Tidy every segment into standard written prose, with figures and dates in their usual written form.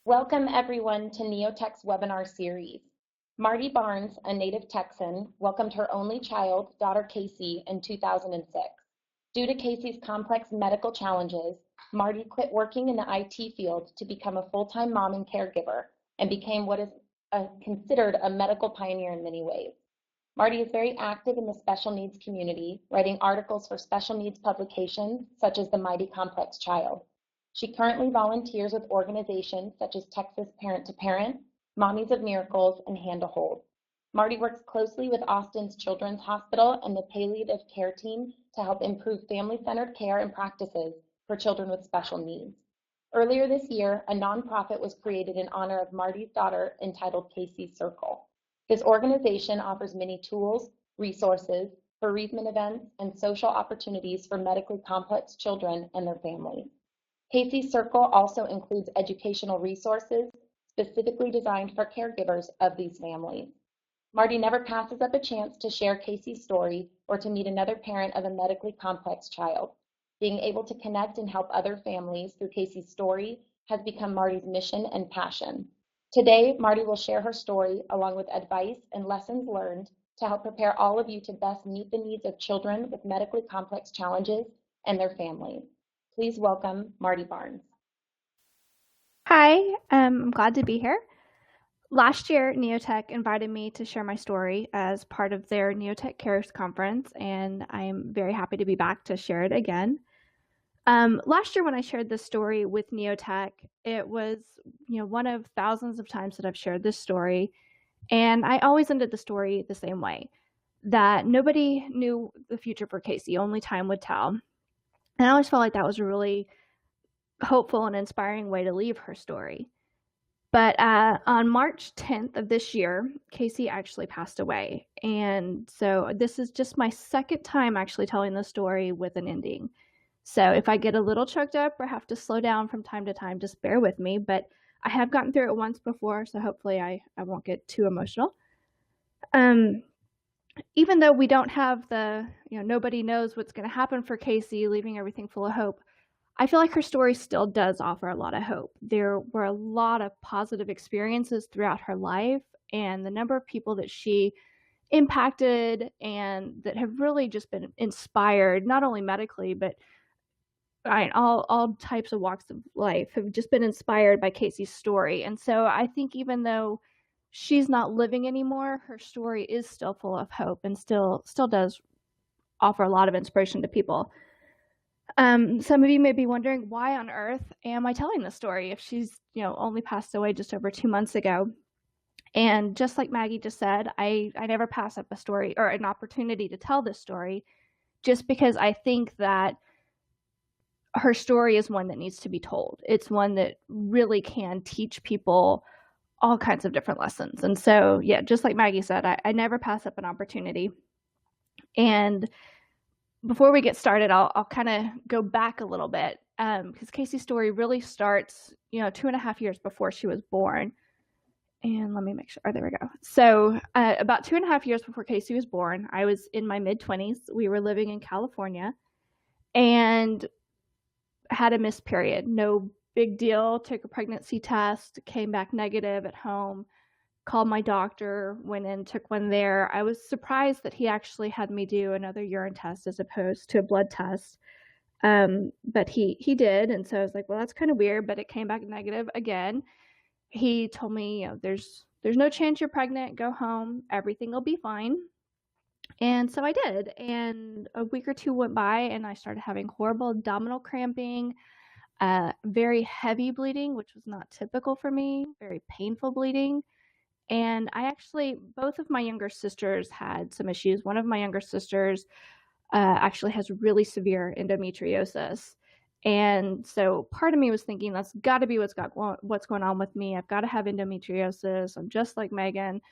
Welcome everyone to Neotech's webinar series. Marty Barnes, a native Texan, welcomed her only child, daughter Casey, in 2006. Due to Casey's complex medical challenges, Marty quit working in the IT field to become a full-time mom and caregiver and became what is considered a medical pioneer in many ways. Marty is very active in the special needs community, writing articles for special needs publications such as The Mighty Complex Child. She currently volunteers with organizations such as Texas Parent to Parent, Mommies of Miracles, and Hand to Hold. Marty works closely with Austin's Children's Hospital and the Palliative Care Team to help improve family-centered care and practices for children with special needs. Earlier this year, a nonprofit was created in honor of Marty's daughter entitled Casey's Circle. This organization offers many tools, resources, bereavement events, and social opportunities for medically complex children and their families. Casey's Circle also includes educational resources specifically designed for caregivers of these families. Marty never passes up a chance to share Casey's story or to meet another parent of a medically complex child. Being able to connect and help other families through Casey's story has become Marty's mission and passion. Today, Marty will share her story along with advice and lessons learned to help prepare all of you to best meet the needs of children with medically complex challenges and their families. Please welcome Marty Barnes. Hi, I'm glad to be here. Last year, Neotech invited me to share my story as part of their Neotech Cares Conference, and I'm very happy to be back to share it again. Last year when I shared this story with Neotech, it was one of thousands of times that I've shared this story, and I always ended the story the same way, that nobody knew the future for Casey, only time would tell. And I always felt like that was a really hopeful and inspiring way to leave her story. But on March 10th of this year, Casey actually passed away. And so this is just my second time actually telling the story with an ending. So if I get a little choked up or have to slow down from time to time, just bear with me. But I have gotten through it once before, so hopefully I won't get too emotional. Even though we don't have the, nobody knows what's going to happen for Casey, leaving everything full of hope, I feel like her story still does offer a lot of hope. There were a lot of positive experiences throughout her life, and the number of people that she impacted and that have really just been inspired, not only medically, but all types of walks of life have just been inspired by Casey's story. And so I think even though she's not living anymore, her story is still full of hope and still does offer a lot of inspiration to people. Some of you may be wondering, why on earth am I telling this story if she's only passed away just over 2 months ago? And just like Maggie just said, I never pass up a story or an opportunity to tell this story, just because I think that her story is one that needs to be told. It's one that really can teach people all kinds of different lessons. And so, yeah, just like Maggie said, I never pass up an opportunity. And before we get started, I'll kind of go back a little bit because Casey's story really starts, 2.5 years before she was born. And let me make sure. Oh, there we go. So about 2.5 years before Casey was born, I was in my mid-20s. We were living in California and had a missed period. No big deal. Took a pregnancy test, came back negative at home, called my doctor, went in, took one there. I was surprised that he actually had me do another urine test as opposed to a blood test. But he did. And so I was like, well, that's kind of weird, but it came back negative again. He told me, there's no chance you're pregnant. Go home. Everything will be fine. And so I did. And a week or two went by and I started having horrible abdominal cramping, very heavy bleeding, which was not typical for me, very painful bleeding. And both of my younger sisters had some issues. One of my younger sisters actually has really severe endometriosis. And so part of me was thinking, that's got to be what's going on with me. I've got to have endometriosis. I'm just like Megan.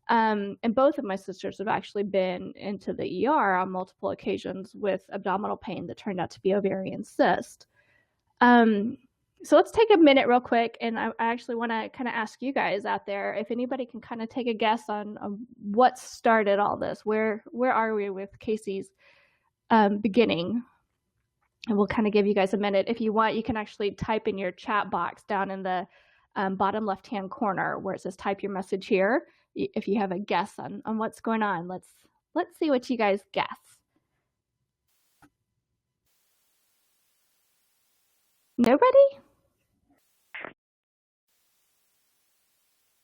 And both of my sisters have actually been into the ER on multiple occasions with abdominal pain that turned out to be ovarian cyst. So let's take a minute real quick, and I actually want to kind of ask you guys out there if anybody can kind of take a guess on what started all this. Where are we with Casey's beginning? And we'll kind of give you guys a minute. If you want, you can actually type in your chat box down in the bottom left-hand corner where it says type your message here. If you have a guess on what's going on, let's see what you guys guess. Nobody?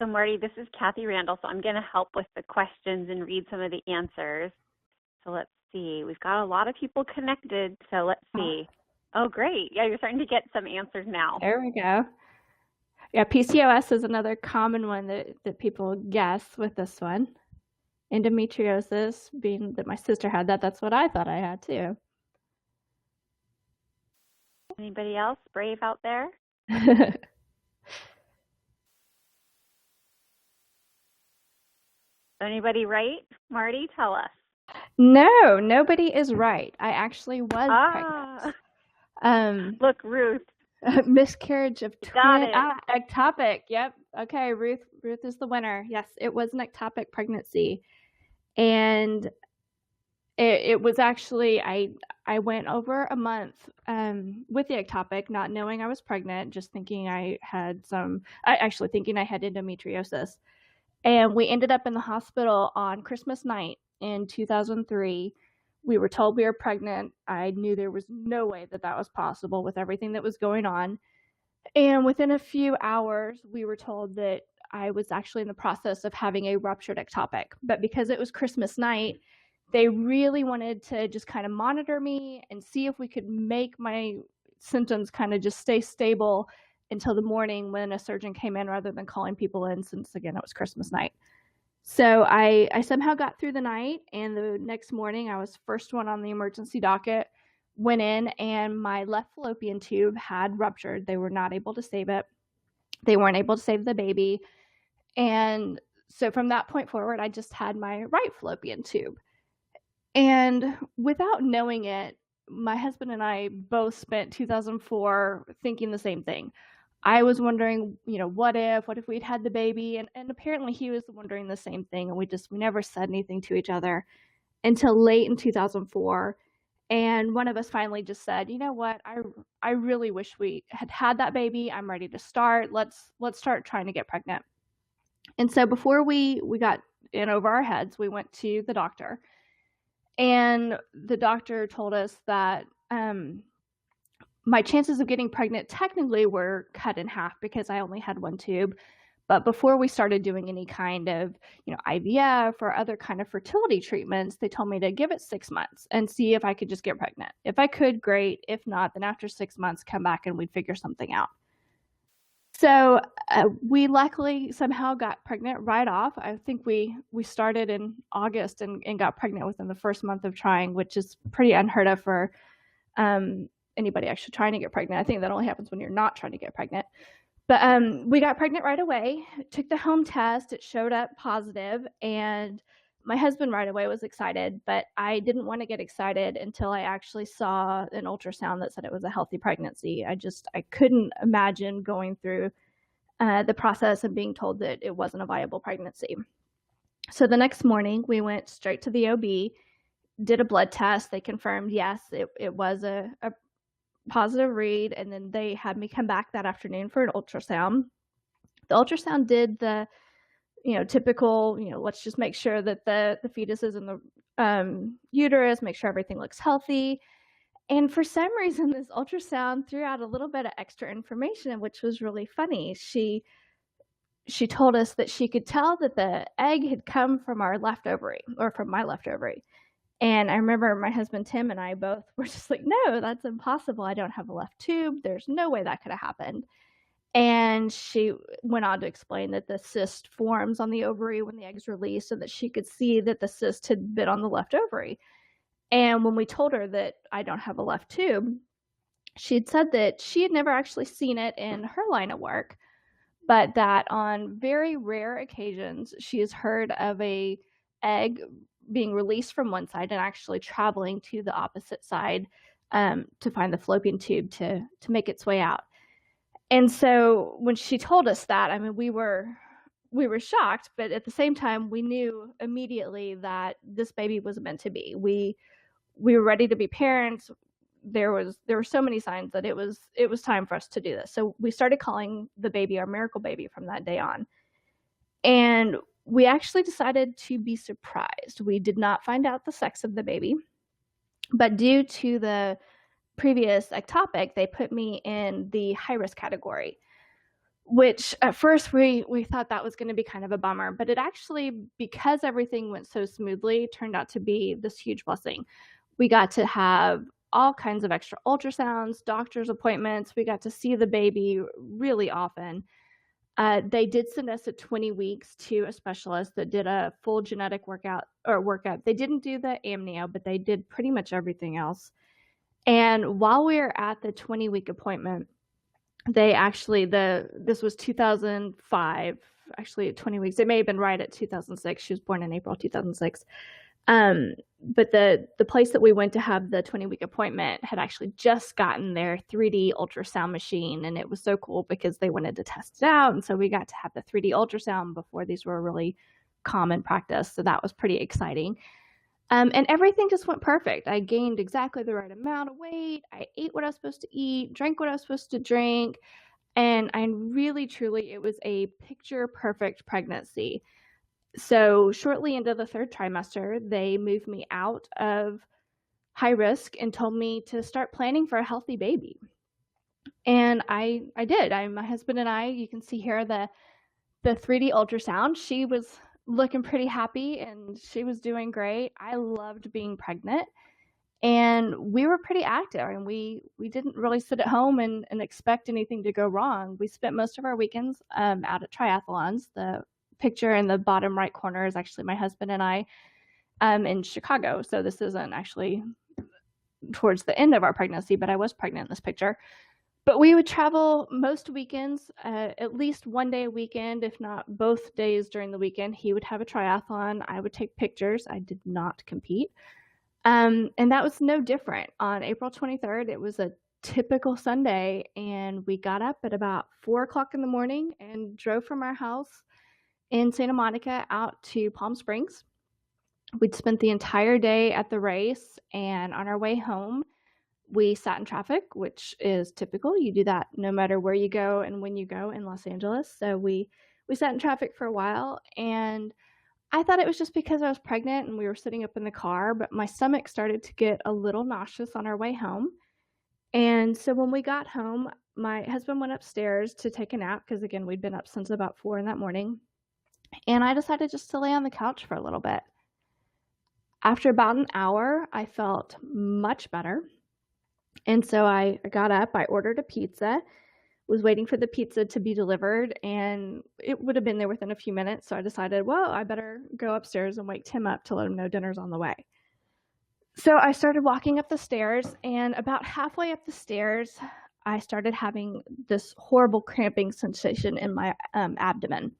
So Marty, this is Kathy Randall, so I'm going to help with the questions and read some of the answers. So let's see. We've got a lot of people connected, so let's see. Oh, great. Yeah, you're starting to get some answers now. There we go. Yeah, PCOS is another common one that people guess with this one. Endometriosis, being that my sister had that's what I thought I had too. Anybody else brave out there? Anybody right? Marty, tell us. No, nobody is right. I actually was pregnant. Look, Ruth. Miscarriage of Got it. Ectopic. Yep. Okay, Ruth is the winner. Yes, it was an ectopic pregnancy. And it was actually, I went over a month with the ectopic, not knowing I was pregnant, just thinking I had thinking I had endometriosis. And we ended up in the hospital on Christmas night in 2003. We were told we were pregnant. I knew there was no way that was possible with everything that was going on. And within a few hours, we were told that I was actually in the process of having a ruptured ectopic. But because it was Christmas night, they really wanted to just kind of monitor me and see if we could make my symptoms kind of just stay stable until the morning when a surgeon came in rather than calling people in, since, again, it was Christmas night. So I somehow got through the night, and the next morning I was first one on the emergency docket, went in, and my left fallopian tube had ruptured. They were not able to save it. They weren't able to save the baby. And so from that point forward, I just had my right fallopian tube. And without knowing it, my husband and I both spent 2004 thinking the same thing. I was wondering, what if we'd had the baby? And apparently he was wondering the same thing. And we never said anything to each other until late in 2004. And one of us finally just said, you know what? I really wish we had that baby. I'm ready to start. Let's start trying to get pregnant. And so before we got in over our heads, we went to the doctor. And the doctor told us that my chances of getting pregnant technically were cut in half because I only had one tube. But before we started doing any kind of, IVF or other kind of fertility treatments, they told me to give it 6 months and see if I could just get pregnant. If I could, great. If not, then after 6 months, come back and we'd figure something out. So we luckily somehow got pregnant right off. I think we started in August and got pregnant within the first month of trying, which is pretty unheard of for anybody actually trying to get pregnant. I think that only happens when you're not trying to get pregnant. But we got pregnant right away, took the home test. It showed up positive, and my husband right away was excited, but I didn't want to get excited until I actually saw an ultrasound that said it was a healthy pregnancy. I couldn't imagine going through the process and being told that it wasn't a viable pregnancy. So the next morning, we went straight to the OB, did a blood test. They confirmed, yes, it was a positive read, and then they had me come back that afternoon for an ultrasound. The ultrasound did the typical, let's just make sure that the fetus is in the uterus, make sure everything looks healthy. And for some reason, this ultrasound threw out a little bit of extra information, which was really funny. She told us that she could tell that the egg had come from our left ovary, or from my left ovary. And I remember my husband, Tim, and I both were just like, no, that's impossible. I don't have a left tube. There's no way that could have happened. And she went on to explain that the cyst forms on the ovary when the egg's released, so that she could see that the cyst had been on the left ovary. And when we told her that I don't have a left tube, she had said that she had never actually seen it in her line of work, but that on very rare occasions, she has heard of a egg being released from one side and actually traveling to the opposite side to find the fallopian tube to make its way out. And so when she told us that, we were shocked, but at the same time, we knew immediately that this baby was meant to be. We were ready to be parents. there were so many signs that it was time for us to do this. So we started calling the baby our miracle baby from that day on. And we actually decided to be surprised. We did not find out the sex of the baby, but due to the previous ectopic, they put me in the high-risk category, which at first we thought that was going to be kind of a bummer, but it actually, because everything went so smoothly, turned out to be this huge blessing. We got to have all kinds of extra ultrasounds, doctor's appointments. We got to see the baby really often. They did send us at 20 weeks to a specialist that did a full genetic workup. They didn't do the amnio, but they did pretty much everything else. And while we were at the 20-week appointment, they actually, this was 2005, actually 20 weeks. It may have been right at 2006. She was born in April 2006. But the place that we went to have the 20-week appointment had actually just gotten their 3D ultrasound machine, and it was so cool because they wanted to test it out, and so we got to have the 3D ultrasound before these were really common practice, so that was pretty exciting. And everything just went perfect. I gained exactly the right amount of weight. I ate what I was supposed to eat, drank what I was supposed to drink, and I really, truly, it was a picture-perfect pregnancy. So shortly into the 3rd trimester, they moved me out of high risk and told me to start planning for a healthy baby. And I did. My husband and I, you can see here the 3D ultrasound. She was looking pretty happy and she was doing great. I loved being pregnant. And we were pretty active, and we didn't really sit at home and expect anything to go wrong. We spent most of our weekends out at triathlons. The picture in the bottom right corner is actually my husband and I in Chicago. So this isn't actually towards the end of our pregnancy, but I was pregnant in this picture. But we would travel most weekends, at least one day a weekend, if not both days during the weekend. He would have a triathlon. I would take pictures. I did not compete. And that was no different. On April 23rd, it was a typical Sunday, and we got up at about 4 o'clock in the morning and drove from our house in Santa Monica out to Palm Springs. We'd spent the entire day at the race, and on our way home, we sat in traffic, which is typical. You do that no matter where you go and when you go in Los Angeles. So we sat in traffic for a while, and I thought it was just because I was pregnant and we were sitting up in the car, but my stomach started to get a little nauseous on our way home. And so when we got home, my husband went upstairs to take a nap because, again, we'd been up since about 4 in that morning. And I decided just to lay on the couch for a little bit. After about an hour, I felt much better. And so I got up, I ordered a pizza, was waiting for the pizza to be delivered, and it would have been there within a few minutes. So I decided, well, I better go upstairs and wake Tim up to let him know dinner's on the way. So I started walking up the stairs, and about halfway up the stairs, I started having this horrible cramping sensation in my abdomen.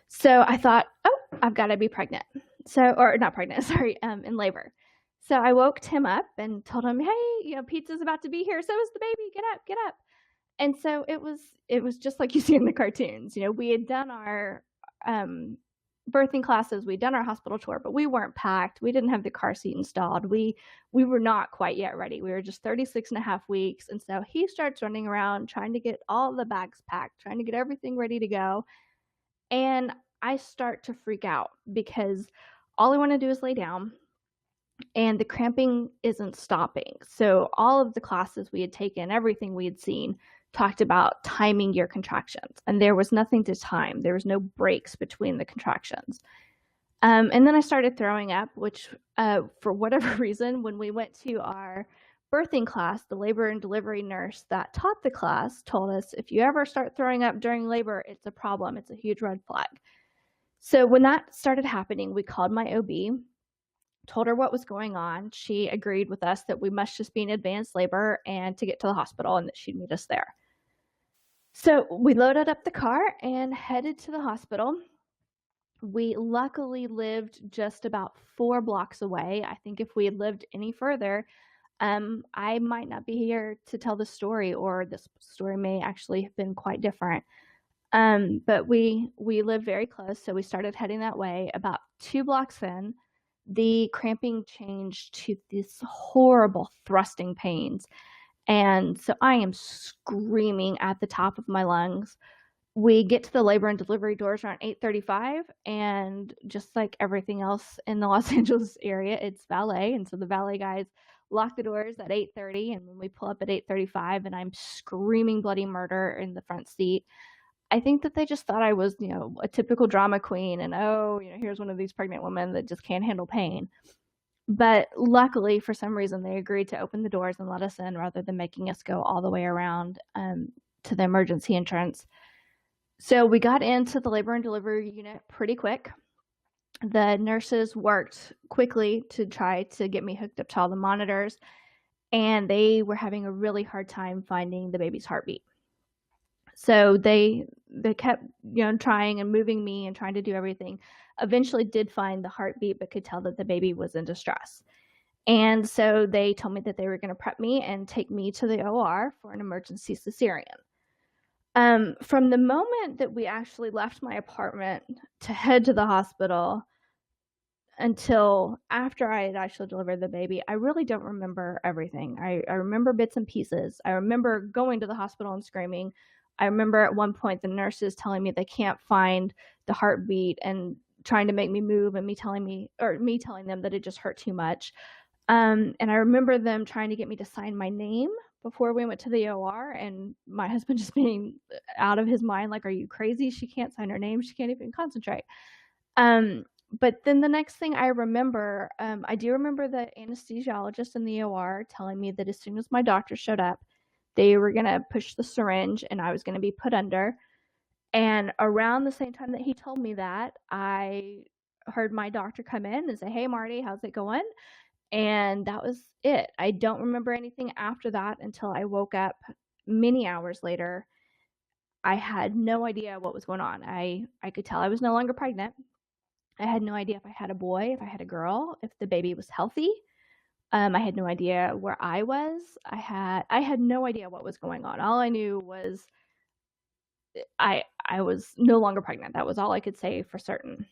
So I thought, oh, I've got to be pregnant. In labor. So I woke Tim up and told him, hey, pizza's about to be here. So is the baby. Get up. And so it was just like you see in the cartoons. We had done our birthing classes, we'd done our hospital tour, but we weren't packed. We didn't have the car seat installed. We were not quite yet ready. We were just 36 and a half weeks. And so he starts running around trying to get all the bags packed, trying to get everything ready to go. And I start to freak out because all I want to do is lay down, and the cramping isn't stopping. So all of the classes we had taken, everything we had seen, talked about timing your contractions, and there was nothing to time. There was no breaks between the contractions. And then I started throwing up, which for whatever reason, when we went to our birthing class, the labor and delivery nurse that taught the class told us, if you ever start throwing up during labor, it's a problem. It's a huge red flag. So when that started happening, we called my OB, told her what was going on. She agreed with us that we must just be in advanced labor and to get to the hospital, and that she'd meet us there. So we loaded up the car and headed to the hospital. We luckily lived just about 4 blocks away. I think if we had lived any further, I might not be here to tell the story, or this story may actually have been quite different. But we live very close, so we started heading that way. About 2 blocks in, the cramping changed to this horrible thrusting pains. And so I am screaming at the top of my lungs. We get to the labor and delivery doors around 8:35, and just like everything else in the Los Angeles area, it's valet, and so the valet guys lock the doors at 8:30, and when we pull up at 8:35, and I'm screaming bloody murder in the front seat. I think that they just thought I was, a typical drama queen, and here's one of these pregnant women that just can't handle pain. But luckily, for some reason, they agreed to open the doors and let us in rather than making us go all the way around to the emergency entrance. So we got into the labor and delivery unit pretty quick. The nurses worked quickly to try to get me hooked up to all the monitors, and they were having a really hard time finding the baby's heartbeat. So they kept, trying and moving me and trying to do everything. Eventually did find the heartbeat, but could tell that the baby was in distress. And so they told me that they were going to prep me and take me to the OR for an emergency cesarean. From the moment that we actually left my apartment to head to the hospital until after I had actually delivered the baby, I really don't remember everything. I remember bits and pieces. I remember going to the hospital and screaming. I remember at one point the nurses telling me they can't find the heartbeat and trying to make me move, and me telling them that it just hurt too much. And I remember them trying to get me to sign my name before we went to the OR, and my husband just being out of his mind, like, are you crazy? She can't sign her name. She can't even concentrate. But then the next thing I remember, I do remember the anesthesiologist in the OR telling me that as soon as my doctor showed up, they were going to push the syringe and I was going to be put under. And around the same time that he told me that, I heard my doctor come in and say, hey, Marty, how's it going? And that was it. I don't remember anything after that until I woke up many hours later. I had no idea what was going on. I could tell I was no longer pregnant. I had no idea if I had a boy, if I had a girl, if the baby was healthy. I had no idea where I was. I had no idea what was going on. All I knew was I was no longer pregnant. That was all I could say for certain.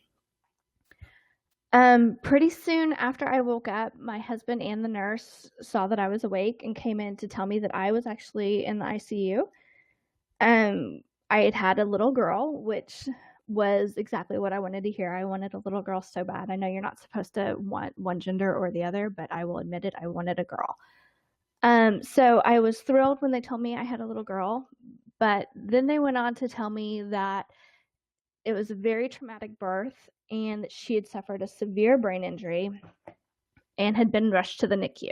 Pretty soon after I woke up, my husband and the nurse saw that I was awake and came in to tell me that I was actually in the ICU. I had a little girl, which was exactly what I wanted to hear. I wanted a little girl so bad. I know you're not supposed to want one gender or the other, but I will admit it, I wanted a girl. So I was thrilled when they told me I had a little girl, but then they went on to tell me that it was a very traumatic birth and that she had suffered a severe brain injury and had been rushed to the NICU.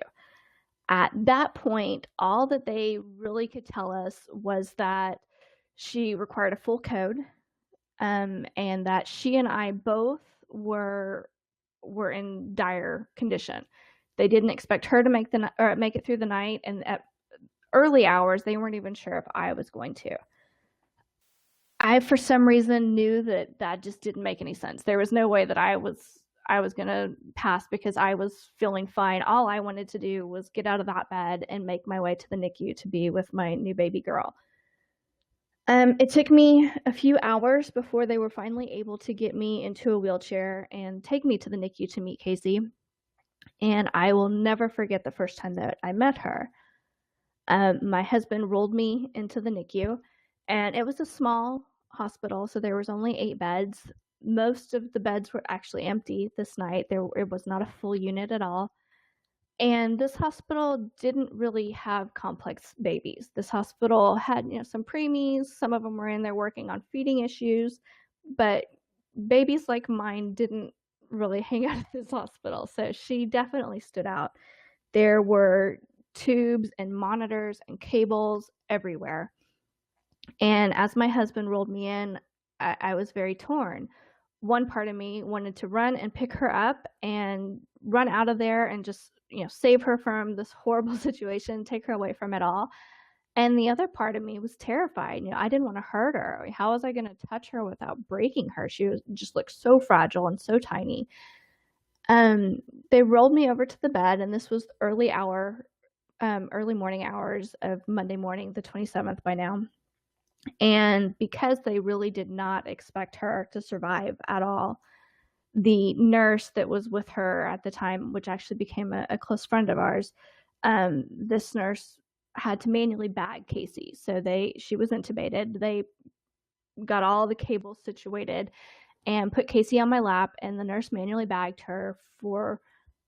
At that point, all that they really could tell us was that she required a full code, and that she and I both were in dire condition. They didn't expect her to make it through the night, and at early hours, they weren't even sure if I was going to. I, for some reason, knew that just didn't make any sense. There was no way that I was going to pass because I was feeling fine. All I wanted to do was get out of that bed and make my way to the NICU to be with my new baby girl. It took me a few hours before they were finally able to get me into a wheelchair and take me to the NICU to meet Casey. And I will never forget the first time that I met her. My husband rolled me into the NICU, and it was a small hospital, so there was only 8 beds. Most of the beds were actually empty this night. It was not a full unit at all. And this hospital didn't really have complex babies. This hospital had, some preemies. Some of them were in there working on feeding issues, but babies like mine didn't really hang out at this hospital. So she definitely stood out. There were tubes and monitors and cables everywhere. And as my husband rolled me in, I was very torn. One part of me wanted to run and pick her up and run out of there and just, save her from this horrible situation, take her away from it all. And the other part of me was terrified. I didn't want to hurt her. How was I going to touch her without breaking her? She just looked so fragile and so tiny. They rolled me over to the bed, and this was early morning hours of Monday morning, the 27th by now. And because they really did not expect her to survive at all, the nurse that was with her at the time, which actually became a close friend of ours, this nurse had to manually bag Casey. So she was intubated. They got all the cables situated and put Casey on my lap, and the nurse manually bagged her for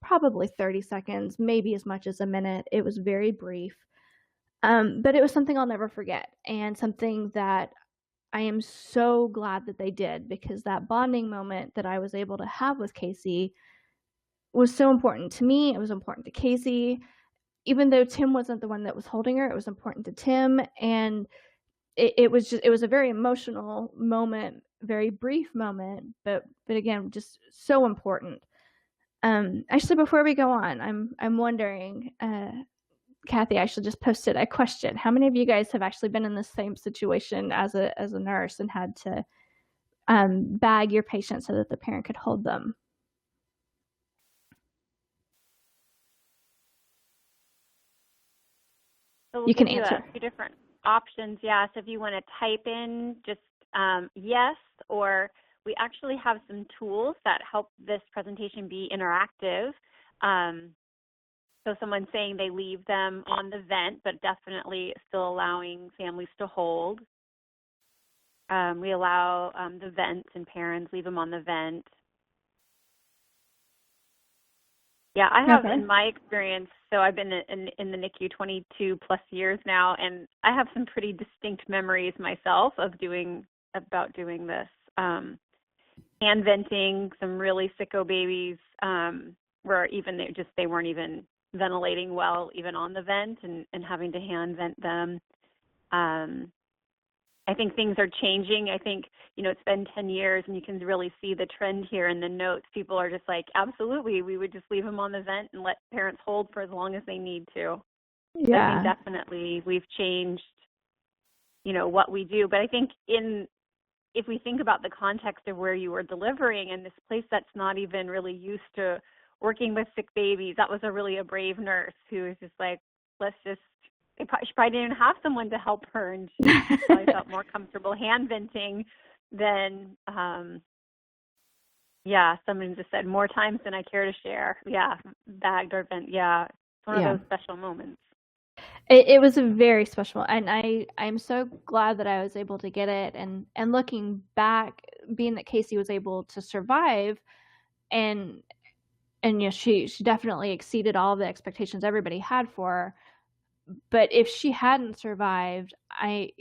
probably 30 seconds, maybe as much as a minute. It was very brief. But it was something I'll never forget, and something that I am so glad that they did, because that bonding moment that I was able to have with Casey was so important to me. It was important to Casey. Even though Tim wasn't the one that was holding her, it was important to Tim. And it was a very emotional moment, very brief moment, but again, just so important. Actually, before we go on, I'm wondering, Kathy actually just posted a question. How many of you guys have actually been in the same situation as a nurse and had to bag your patient so that the parent could hold them? So we'll give you a few different options. Yeah, so if you want to type in just yes, or we actually have some tools that help this presentation be interactive. So someone's saying they leave them on the vent, but definitely still allowing families to hold. We allow the vents, and parents leave them on the vent. Yeah, I have, in my experience, so I've been in the NICU 22 plus years now, and I have some pretty distinct memories myself of doing this. Hand venting some really sicko babies, where even they weren't even ventilating well, even on the vent, and having to hand vent them. I think things are changing. I think, it's been 10 years, and you can really see the trend here in the notes. People are just like, absolutely, we would just leave them on the vent and let parents hold for as long as they need to. Yeah. I think definitely we've changed, what we do. But I think if we think about the context of where you were delivering, and this place that's not even really used to working with sick babies, that was a brave nurse who was just like, she probably didn't even have someone to help her, and she probably felt more comfortable hand venting than, someone just said, more times than I care to share. Yeah, bagged or vent. Yeah, it's one of those special moments. It was a very special, and I'm so glad that I was able to get it. And looking back, being that Casey was able to survive, and she definitely exceeded all the expectations everybody had for her. But if she hadn't survived, I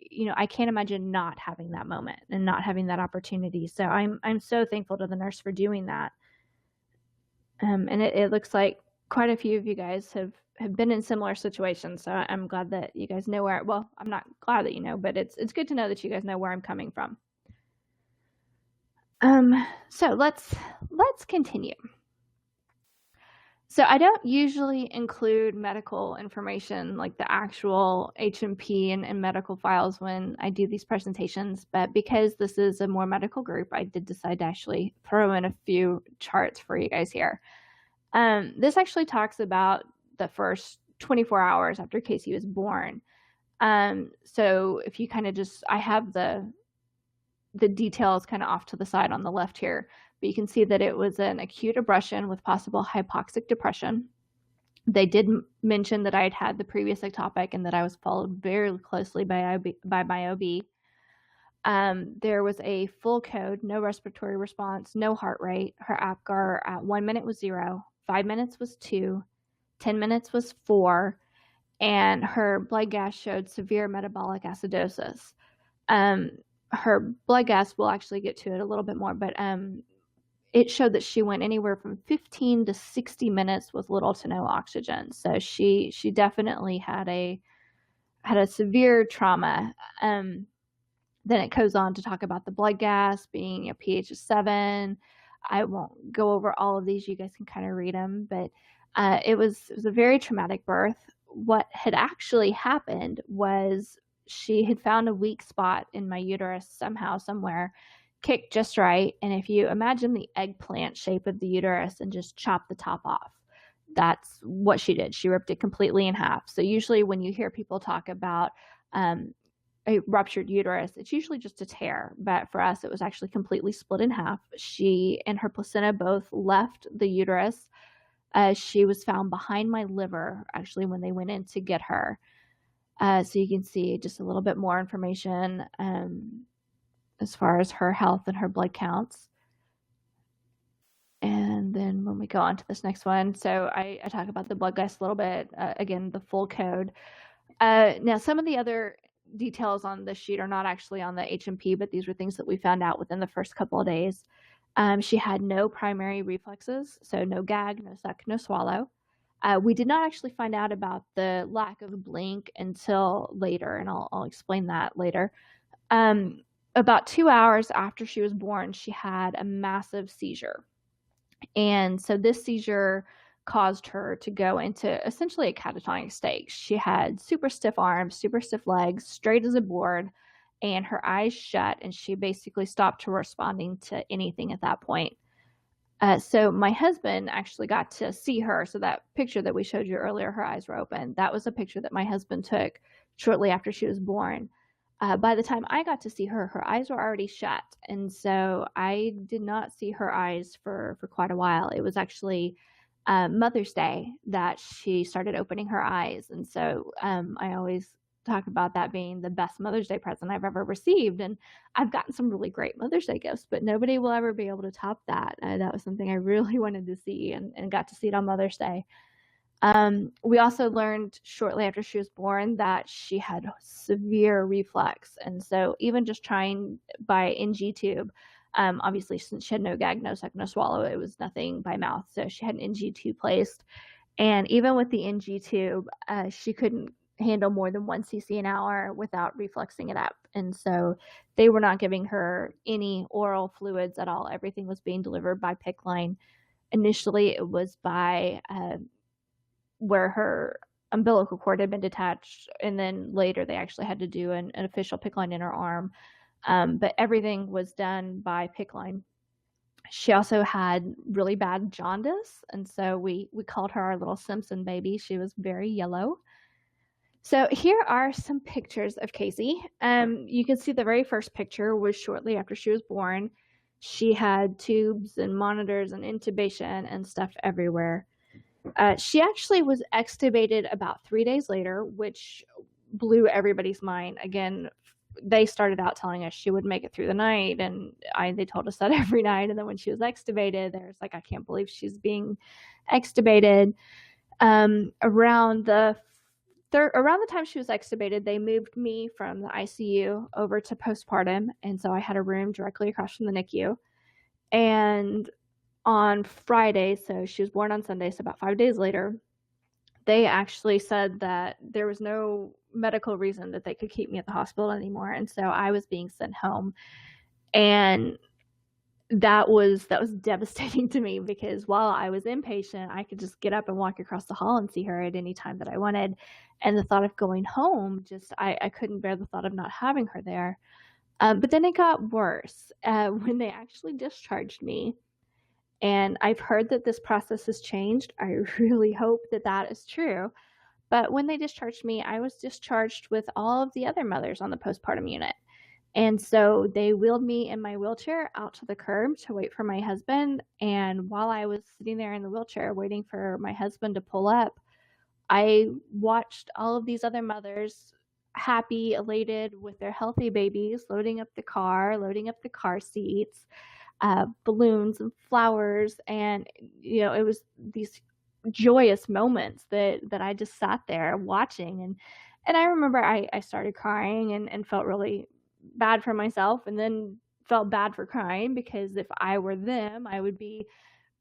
can't imagine not having that moment and not having that opportunity. So I'm so thankful to the nurse for doing that. And it looks like quite a few of you guys have been in similar situations. So I'm glad that you guys know I'm not glad that you know, but it's good to know that you guys know where I'm coming from. So let's continue. So I don't usually include medical information, like the actual H&P and medical files, when I do these presentations, but because this is a more medical group, I did decide to actually throw in a few charts for you guys here. This actually talks about the first 24 hours after Casey was born. So if you kind of I have the details kind of off to the side on the left here, but you can see that it was an acute abrasion with possible hypoxic depression. They did mention that I had the previous ectopic and that I was followed very closely by my OB. There was a full code, no respiratory response, no heart rate. Her APGAR at 1 minute was 0, 5 minutes was 2, 10 minutes was 4, and her blood gas showed severe metabolic acidosis. Her blood gas, we'll actually get to it a little bit more, but it showed that she went anywhere from 15 to 60 minutes with little to no oxygen. So she definitely had a severe trauma. Then it goes on to talk about the blood gas being a pH of 7. I won't go over all of these. You guys can kind of read them, but it was a very traumatic birth. What had actually happened was she had found a weak spot in my uterus somehow, somewhere, kicked just right. And if you imagine the eggplant shape of the uterus and just chop the top off, that's what she did. She ripped it completely in half. So usually when you hear people talk about a ruptured uterus, it's usually just a tear, but for us, it was actually completely split in half. She and her placenta both left the uterus. She was found behind my liver, actually, when they went in to get her. So you can see just a little bit more information as far as her health and her blood counts. And then when we go on to this next one, so I talk about the blood gas a little bit, again, the full code. Now, some of the other details on this sheet are not actually on the H&P, but these were things that we found out within the first couple of days. She had no primary reflexes, so no gag, no suck, no swallow. We did not actually find out about the lack of blink until later, and I'll explain that later. About 2 hours after she was born, she had a massive seizure. And so this seizure caused her to go into essentially a catatonic state. She had super stiff arms, super stiff legs, straight as a board, and her eyes shut, and she basically stopped responding to anything at that point. So my husband actually got to see her. So that picture that we showed you earlier, her eyes were open. That was a picture that my husband took shortly after she was born. By the time I got to see her, her eyes were already shut. And so I did not see her eyes for quite a while. It was actually Mother's Day that she started opening her eyes. And so I always talk about that being the best Mother's Day present I've ever received. And I've gotten some really great Mother's Day gifts, but nobody will ever be able to top that. That was something I really wanted to see and got to see it on Mother's Day. We also learned shortly after she was born that she had severe reflux. And so even just trying by Gtube, obviously since she had no gag, no suck, no swallow, it was nothing by mouth. So she had an NG tube placed. And even with the NG tube, she couldn't handle more than 1 cc an hour without refluxing it up. And so they were not giving her any oral fluids at all. Everything was being delivered by PICC line. Initially, it was by where her umbilical cord had been detached, and then later they actually had to do an official PICC line in her arm. But everything was done by PICC line. She also had really bad jaundice, and so we called her our little Simpson baby. She was very yellow. So here are some pictures of Casey. You can see the very first picture was shortly after she was born. She had tubes and monitors and intubation and stuff everywhere. She actually was extubated about 3 days later, which blew everybody's mind. Again, they started out telling us she would make it through the night, and they told us that every night. And then when she was extubated, they was like, I can't believe she's being extubated. Around the time she was extubated, they moved me from the ICU over to postpartum, and so I had a room directly across from the NICU. And on Friday, so she was born on Sunday, so about 5 days later, they actually said that there was no medical reason that they could keep me at the hospital anymore, and so I was being sent home. And that was devastating to me, because while I was inpatient, I could just get up and walk across the hall and see her at any time that I wanted. And the thought of going home, I couldn't bear the thought of not having her there. But then it got worse when they actually discharged me. And I've heard that this process has changed. I really hope that that is true. But when they discharged me, I was discharged with all of the other mothers on the postpartum unit. And so they wheeled me in my wheelchair out to the curb to wait for my husband. And while I was sitting there in the wheelchair waiting for my husband to pull up, I watched all of these other mothers, happy, elated with their healthy babies, loading up the car seats, balloons and flowers. And, it was these joyous moments that I just sat there watching. And I remember I started crying and felt really bad for myself, and then felt bad for crying, because if I were them, I would be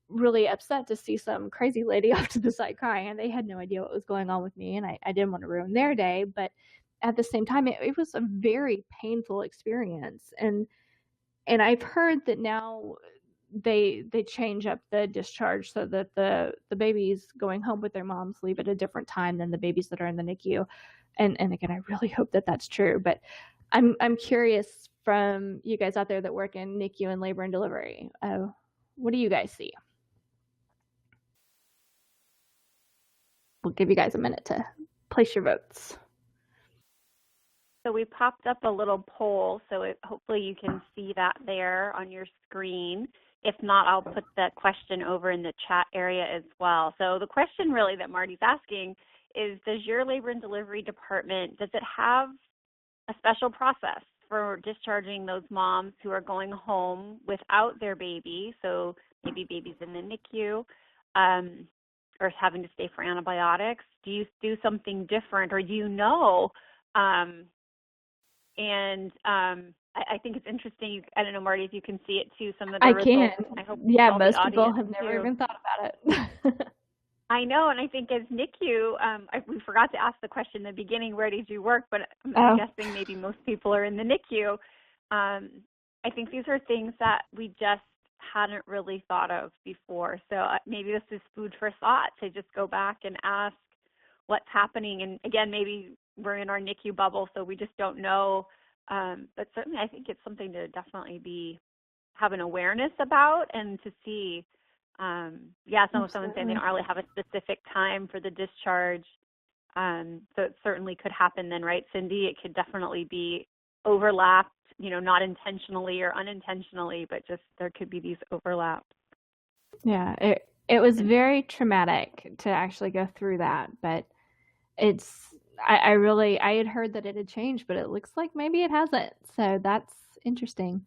really upset to see some crazy lady off to the side crying, and they had no idea what was going on with me, and I didn't want to ruin their day. But at the same time, it was a very painful experience. And I've heard that now they change up the discharge so that the babies going home with their moms leave at a different time than the babies that are in the NICU. And again, I really hope that that's true. But I'm curious, from you guys out there that work in NICU and labor and delivery, what do you guys see? We'll give you guys a minute to place your votes. So we popped up a little poll, so hopefully you can see that there on your screen. If not, I'll put the question over in the chat area as well. So the question really that Marty's asking is, does your labor and delivery department, does it have a special process for discharging those moms who are going home without their baby, so maybe baby's in the NICU, or having to stay for antibiotics? Do you do something different, or do you know? I think it's interesting. I don't know, Marty, if you can see it too, some of the results. Can. I hope Yeah, all most the people audience have never too. even thought about it. I know, and I think as NICU, we forgot to ask the question in the beginning, where did you work? But I'm guessing maybe most people are in the NICU. I think these are things that we just hadn't really thought of before. So maybe this is food for thought to just go back and ask what's happening. And again, maybe we're in our NICU bubble, so we just don't know. But certainly I think it's something to definitely have an awareness about, and to see, someone saying they don't really have a specific time for the discharge. So it certainly could happen then, right, Cindy? It could definitely be overlapped, not intentionally or unintentionally, but just there could be these overlaps. Yeah, it was very traumatic to actually go through that, but I had heard that it had changed, but it looks like maybe it hasn't. So that's interesting.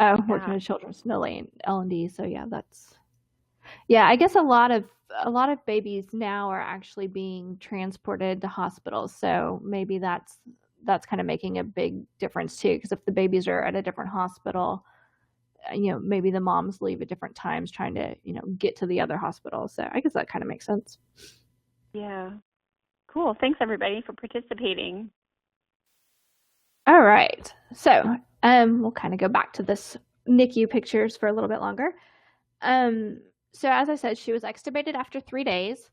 Working with children's Millie L&D. So I guess a lot of babies now are actually being transported to hospitals. So maybe that's kind of making a big difference too. Because if the babies are at a different hospital, maybe the moms leave at different times trying to, get to the other hospital. So I guess that kind of makes sense. Yeah. Cool. Thanks, everybody, for participating. All right. So we'll kind of go back to this NICU pictures for a little bit longer. So as I said, she was extubated after 3 days.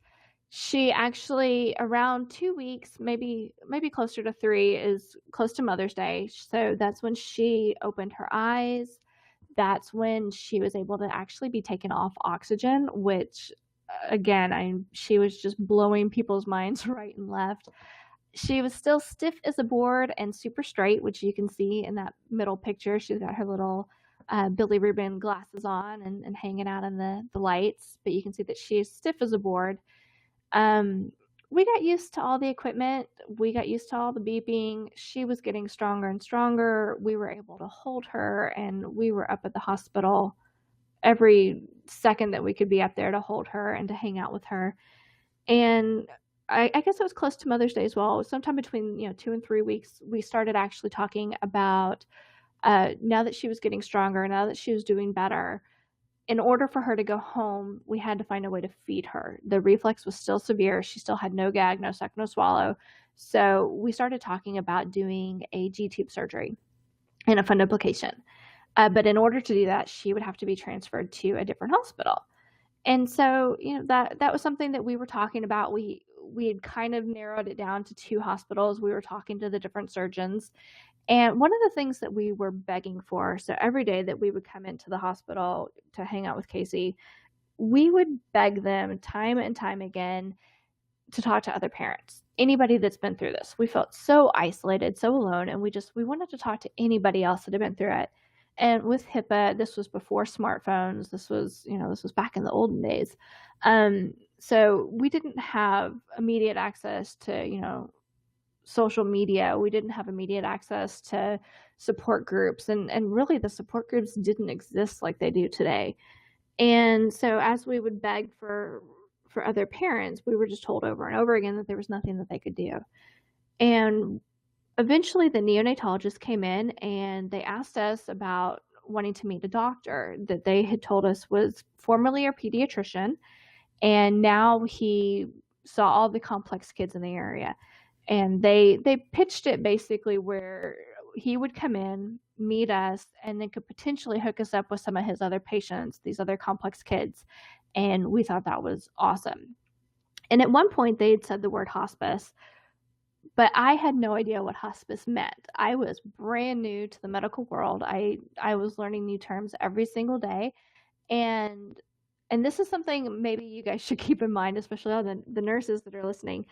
She actually, around 2 weeks, maybe closer to 3, is close to Mother's Day. So that's when she opened her eyes. That's when she was able to actually be taken off oxygen, which, again, she was just blowing people's minds right and left. She was still stiff as a board and super straight, which you can see in that middle picture. She's got her little Billy Rubin glasses on and hanging out in the lights, but you can see that she's stiff as a board. We got used to all the equipment. We got used to all the beeping. She was getting stronger and stronger. We were able to hold her, and we were up at the hospital every second that we could be up there to hold her and to hang out with her. And I guess it was close to Mother's Day as well. Sometime between 2 and 3 weeks, we started actually talking about now that she was getting stronger, now that she was doing better, in order for her to go home, we had to find a way to feed her. The reflux was still severe. She still had no gag, no suck, no swallow. So we started talking about doing a Gtube surgery and a fundoplication. But in order to do that, she would have to be transferred to a different hospital. And so, that was something that we were talking about. We had kind of narrowed it down to 2 hospitals. We were talking to the different surgeons. And one of the things that we were begging for, so every day that we would come into the hospital to hang out with Casey, we would beg them time and time again to talk to other parents, anybody that's been through this. We felt so isolated, so alone, and we wanted to talk to anybody else that had been through it. And with HIPAA, this was before smartphones. This was back in the olden days. So we didn't have immediate access to, social media. We didn't have immediate access to support groups. And really the support groups didn't exist like they do today. And so as we would beg for other parents, we were just told over and over again that there was nothing that they could do. And eventually the neonatologist came in and they asked us about wanting to meet a doctor that they had told us was formerly a pediatrician, and now he saw all the complex kids in the area. And they pitched it basically where he would come in, meet us, and then could potentially hook us up with some of his other patients, these other complex kids. And we thought that was awesome. And at one point they had said the word hospice, but I had no idea what hospice meant. I was brand new to the medical world. I was learning new terms every single day. And this is something maybe you guys should keep in mind, especially all the nurses that are listening.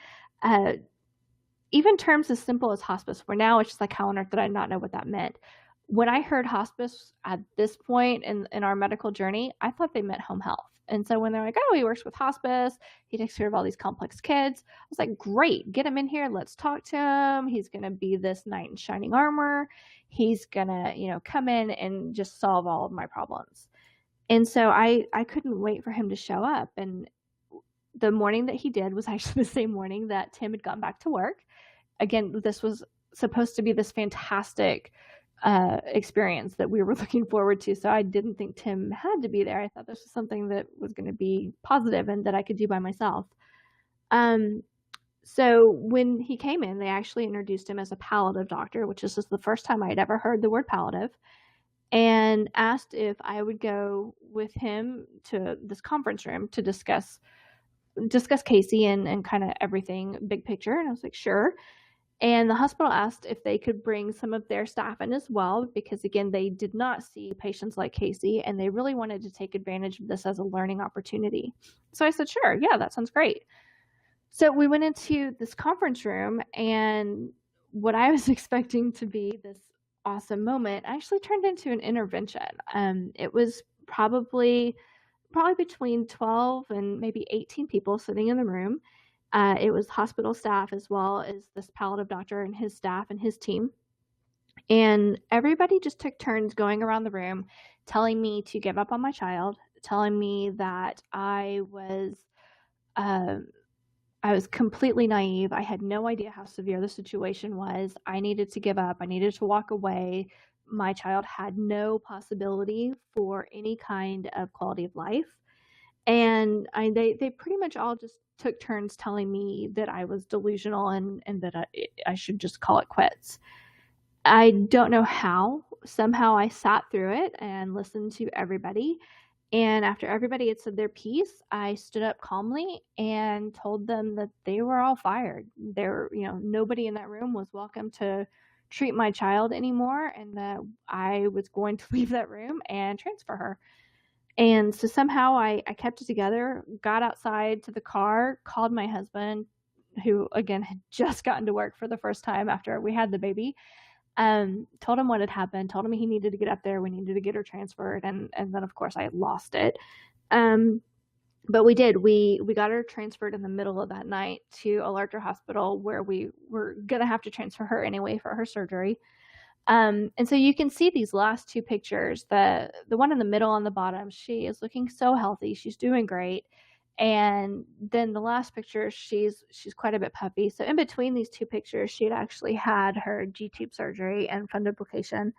even terms as simple as hospice, where now it's just like, how on earth did I not know what that meant? When I heard hospice at this point in our medical journey, I thought they meant home health. And so when they're like, oh, he works with hospice, he takes care of all these complex kids, I was like, great, get him in here. Let's talk to him. He's going to be this knight in shining armor. He's going to, come in and just solve all of my problems. And so I couldn't wait for him to show up. And the morning that he did was actually the same morning that Tim had gone back to work. Again, this was supposed to be this fantastic experience that we were looking forward to. So I didn't think Tim had to be there. I thought this was something that was going to be positive and that I could do by myself. So when he came in, they actually introduced him as a palliative doctor, which is just the first time I'd ever heard the word palliative, and asked if I would go with him to this conference room to discuss Casey and kind of everything, big picture. And I was like, sure. And the hospital asked if they could bring some of their staff in as well, because again, they did not see patients like Casey, and they really wanted to take advantage of this as a learning opportunity. So I said, sure, yeah, that sounds great. So we went into this conference room, and what I was expecting to be this awesome moment actually turned into an intervention. It was probably between 12 and maybe 18 people sitting in the room. It was hospital staff as well as this palliative doctor and his staff and his team. And everybody just took turns going around the room, telling me to give up on my child, telling me that I was completely naive. I had no idea how severe the situation was. I needed to give up. I needed to walk away. My child had no possibility for any kind of quality of life. And they pretty much all just took turns telling me that I was delusional and that I should just call it quits. I don't know how. Somehow I sat through it and listened to everybody. And after everybody had said their piece, I stood up calmly and told them that they were all fired. Nobody in that room was welcome to treat my child anymore, and that I was going to leave that room and transfer her. And so somehow I kept it together, got outside to the car, called my husband, who, again, had just gotten to work for the first time after we had the baby, told him what had happened, told him he needed to get up there, we needed to get her transferred, and then, of course, I had lost it. But we did. We got her transferred in the middle of that night to a larger hospital where we were going to have to transfer her anyway for her surgery. And so you can see these last two pictures. The one in the middle on the bottom, she is looking so healthy. She's doing great. And then the last picture, she's quite a bit puffy. So in between these two pictures, she had actually had her Gtube surgery and fundoplication.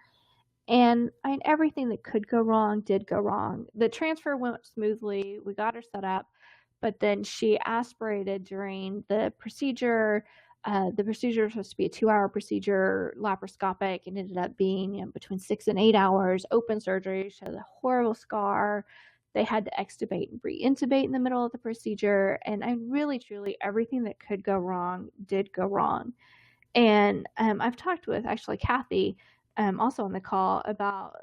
And everything that could go wrong did go wrong. The transfer went smoothly. We got her set up. But then she aspirated during the procedure. The procedure was supposed to be a 2-hour procedure, laparoscopic, and ended up being between 6 and 8 hours, open surgery. She had a horrible scar. They had to extubate and re-intubate in the middle of the procedure. And really, truly, everything that could go wrong did go wrong. And I've talked with, actually, Kathy, also on the call about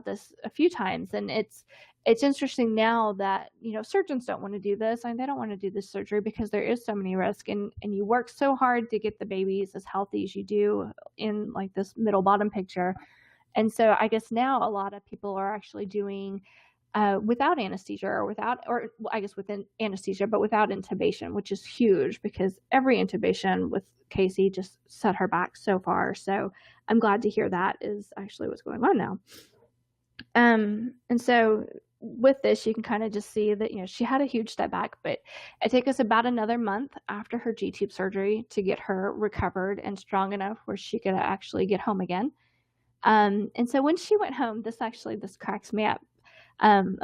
this a few times. And it's interesting now that, surgeons don't want to do this, and they don't want to do this surgery because there is so many risks, and you work so hard to get the babies as healthy as you do in like this middle bottom picture. And so I guess now a lot of people are actually doing without anesthesia or I guess within anesthesia, but without intubation, which is huge because every intubation with Casey just set her back so far. So I'm glad to hear that is actually what's going on now. And so with this, you can kind of just see that, she had a huge step back, but it took us about another month after her Gtube surgery to get her recovered and strong enough where she could actually get home again. And so when she went home, this cracks me up.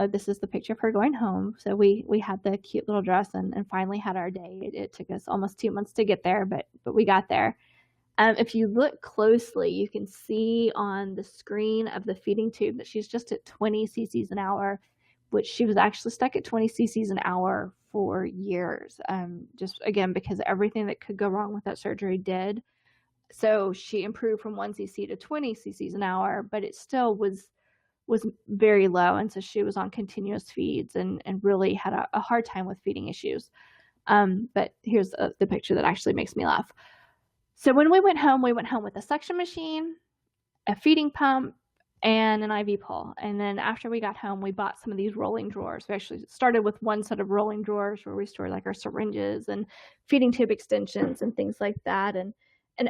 This is the picture of her going home. So we had the cute little dress and finally had our day. It took us almost 2 months to get there, but we got there. If you look closely, you can see on the screen of the feeding tube that she's just at 20 cc's an hour, which she was actually stuck at 20 cc's an hour for years. Just again, because everything that could go wrong with that surgery did. So she improved from 1 cc to 20 cc's an hour, but it still was very low. And so she was on continuous feeds and really had a hard time with feeding issues. But here's the picture that actually makes me laugh. So when we went home with a suction machine, a feeding pump, and an IV pole. And then after we got home, we bought some of these rolling drawers. We actually started with one set of rolling drawers where we stored like our syringes and feeding tube extensions and things like that. And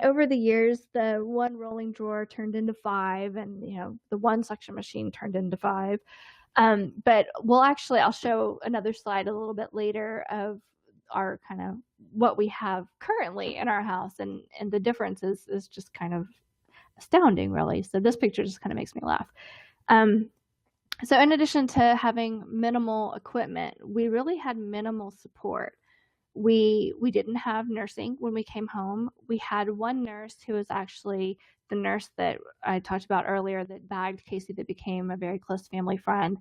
over the years, the one rolling drawer turned into 5, and the one suction machine turned into 5. But I'll show another slide a little bit later of our kind of what we have currently in our house, and the difference is just kind of astounding, really. So this picture just kind of makes me laugh. So in addition to having minimal equipment, we really had minimal support. We didn't have nursing when we came home. We had one nurse who was actually the nurse that I talked about earlier that bagged Casey, that became a very close family friend.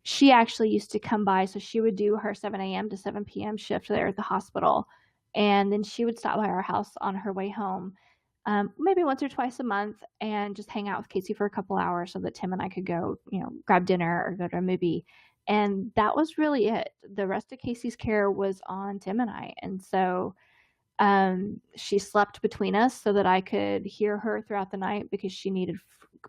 She actually used to come by, so she would do her 7 a.m. to 7 p.m. shift there at the hospital, and then she would stop by our house on her way home, maybe once or twice a month, and just hang out with Casey for a couple hours so that Tim and I could go, grab dinner or go to a movie. And that was really it. The rest of Casey's care was on Tim and I. And so she slept between us so that I could hear her throughout the night, because she needed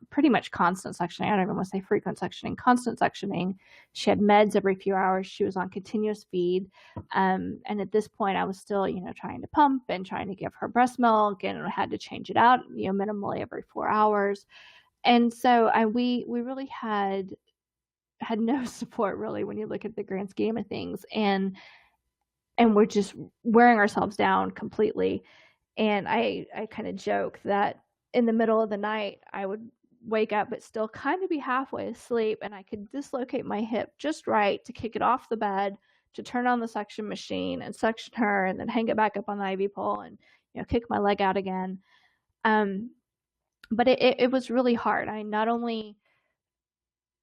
pretty much constant suctioning. I don't even want to say frequent suctioning, constant suctioning. She had meds every few hours. She was on continuous feed. And at this point, I was still, trying to pump and trying to give her breast milk, and I had to change it out, minimally every 4 hours. And so we really had no support, really, when you look at the grand scheme of things. And we're just wearing ourselves down completely. And I kind of joke that in the middle of the night, I would wake up but still kind of be halfway asleep, and I could dislocate my hip just right to kick it off the bed, to turn on the suction machine and suction her, and then hang it back up on the IV pole and kick my leg out again. But it was really hard. I not only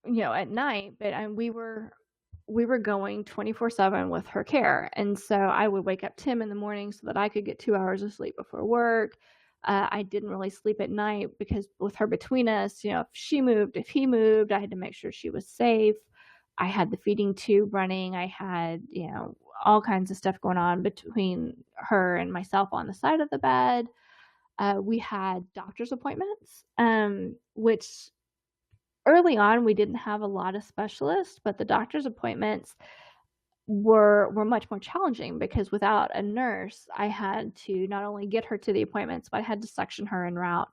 at night, but we were going 24/7 with her care. And so I would wake up Tim in the morning so that I could get 2 hours of sleep before work. I didn't really sleep at night because with her between us, if she moved, if he moved, I had to make sure she was safe. I had the feeding tube running. I had, all kinds of stuff going on between her and myself on the side of the bed. We had doctor's appointments, which early on we didn't have a lot of specialists, but the doctor's appointments were much more challenging, because without a nurse, I had to not only get her to the appointments, but I had to suction her en route.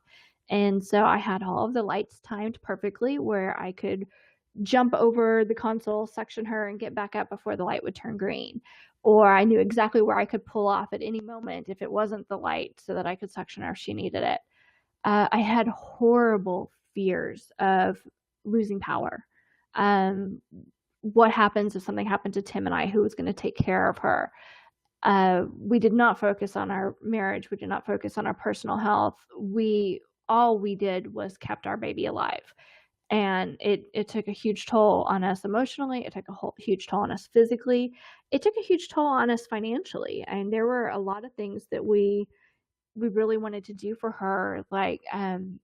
And so I had all of the lights timed perfectly, where I could jump over the console, suction her, and get back up before the light would turn green. Or I knew exactly where I could pull off at any moment if it wasn't the light, so that I could suction her if she needed it. I had horrible fears of losing power. What happens if something happened to Tim and I? Who was going to take care of her? We did not focus on our marriage. We did not focus on our personal health. All we did was kept our baby alive. And it took a huge toll on us emotionally. It took a huge toll on us physically. It took a huge toll on us financially. And there were a lot of things that we really wanted to do for her. Like,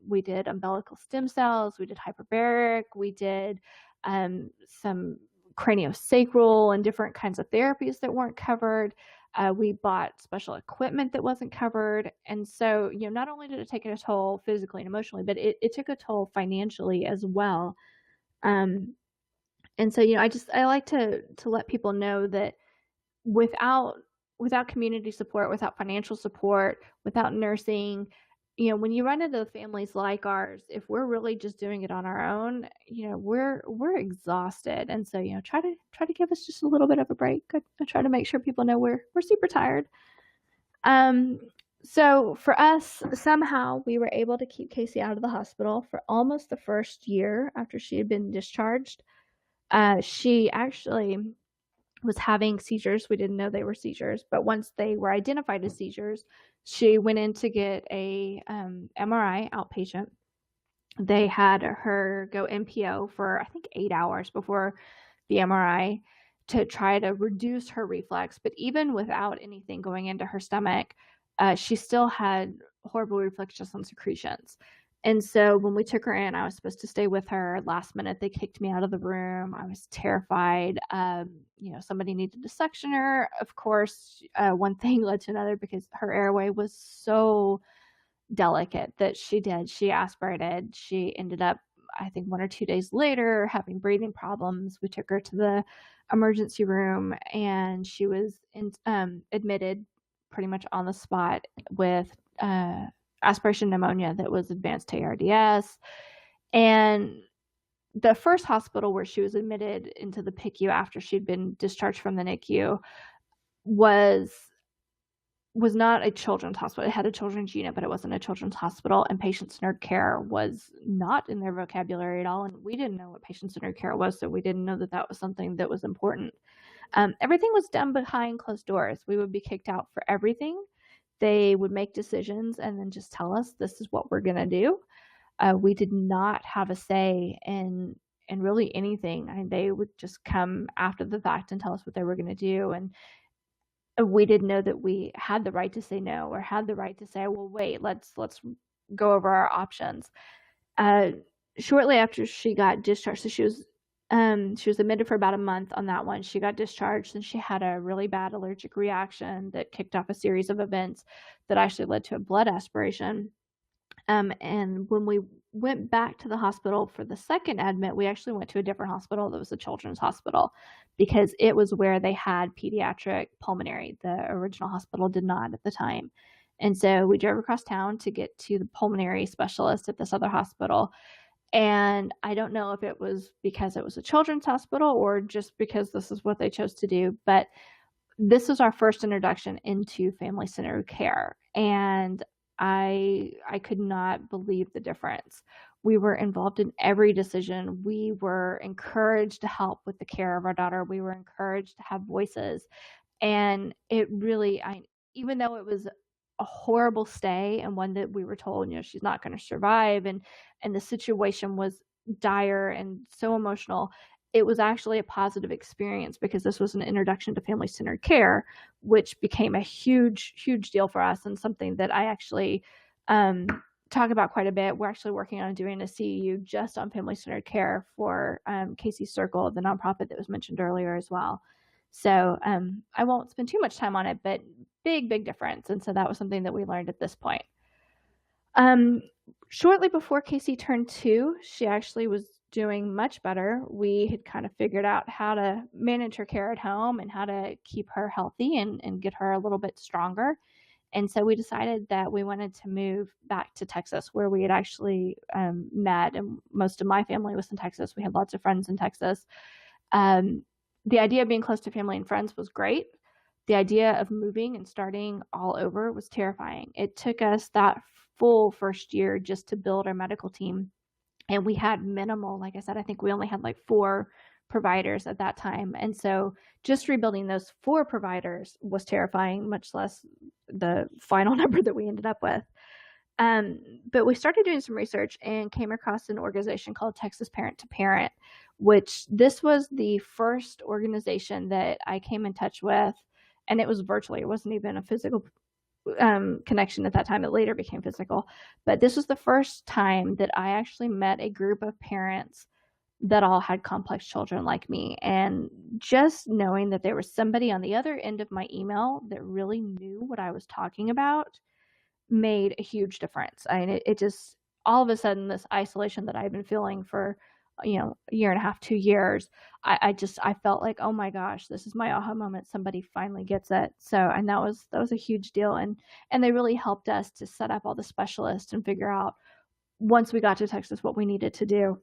we did umbilical stem cells, we did hyperbaric, we did some craniosacral and different kinds of therapies that weren't covered. We bought special equipment that wasn't covered. And so, not only did it take a toll physically and emotionally, but it took a toll financially as well. And so, I like to let people know that without community support, without financial support, without nursing, when you run into families like ours, if we're really just doing it on our own, we're exhausted. And so, try to give us just a little bit of a break. I try to make sure people know we're super tired. So for us, somehow we were able to keep Casey out of the hospital for almost the first year after she had been discharged. She actually was having seizures. We didn't know they were seizures, but once they were identified as seizures, she went in to get a MRI outpatient. They had her go NPO for, I think, 8 hours before the MRI to try to reduce her reflex. But even without anything going into her stomach, she still had horrible reflex just on secretions. And so when we took her in, I was supposed to stay with her. Last minute, they kicked me out of the room. I was terrified. Somebody needed to suction her. Of course, one thing led to another, because her airway was so delicate that she did. She aspirated. She ended up, I think, 1 or 2 days later having breathing problems. We took her to the emergency room, and she was admitted pretty much on the spot with aspiration pneumonia that was advanced to ARDS. And the first hospital where she was admitted into the PICU after she'd been discharged from the NICU was not a children's hospital. It had a children's unit, but it wasn't a children's hospital, and patient-centered care was not in their vocabulary at all, and we didn't know what patient-centered care was, so we didn't know that that was something that was important. Everything was done behind closed doors. We would be kicked out for everything. They would make decisions and then just tell us, this is what we're going to do. We did not have a say in really anything. I mean, they would just come after the fact and tell us what they were going to do, and we didn't know that we had the right to say no, or had the right to say, well, wait, let's go over our options. Shortly after she got discharged, so she was admitted for about a month on that one. She got discharged, and she had a really bad allergic reaction that kicked off a series of events that actually led to a blood aspiration. And when we went back to the hospital for the second admit, we actually went to a different hospital that was a children's hospital, because it was where they had pediatric pulmonary. The original hospital did not at the time. And so we drove across town to get to the pulmonary specialist at this other hospital. And I don't know if it was because it was a children's hospital or just because this is what they chose to do, but this was our first introduction into family-centered care. And I could not believe the difference. We were involved in every decision. We were encouraged to help with the care of our daughter. We were encouraged to have voices. And it really, even though it was a horrible stay and one that we were told, she's not going to survive, and the situation was dire and so emotional, it was actually a positive experience, because this was an introduction to family-centered care, which became a huge, huge deal for us, and something that I actually talk about quite a bit. We're actually working on doing a CEU just on family-centered care for Casey's Circle, the nonprofit that was mentioned earlier as well. So I won't spend too much time on it, but big, big difference. And so that was something that we learned at this point. Shortly before Casey turned 2, she actually was doing much better. We had kind of figured out how to manage her care at home and how to keep her healthy and get her a little bit stronger. And so we decided that we wanted to move back to Texas, where we had actually met, and most of my family was in Texas. We had lots of friends in Texas. The idea of being close to family and friends was great. The idea of moving and starting all over was terrifying. It took us that full first year just to build our medical team. And we had minimal, like I said, I think we only had like 4 providers at that time. And so just rebuilding those 4 providers was terrifying, much less the final number that we ended up with. But we started doing some research and came across an organization called Texas Parent to Parent, which this was the first organization that I came in touch with. And it was virtually, it wasn't even a physical connection at that time. It later became physical. But this was the first time that I actually met a group of parents that all had complex children like me. And just knowing that there was somebody on the other end of my email that really knew what I was talking about made a huge difference. I mean, it just, all of a sudden, this isolation that I've been feeling for, a year and a half, 2 years, I felt like, oh my gosh, this is my aha moment. Somebody finally gets it. So, and that was a huge deal. And they really helped us to set up all the specialists and figure out, once we got to Texas, what we needed to do.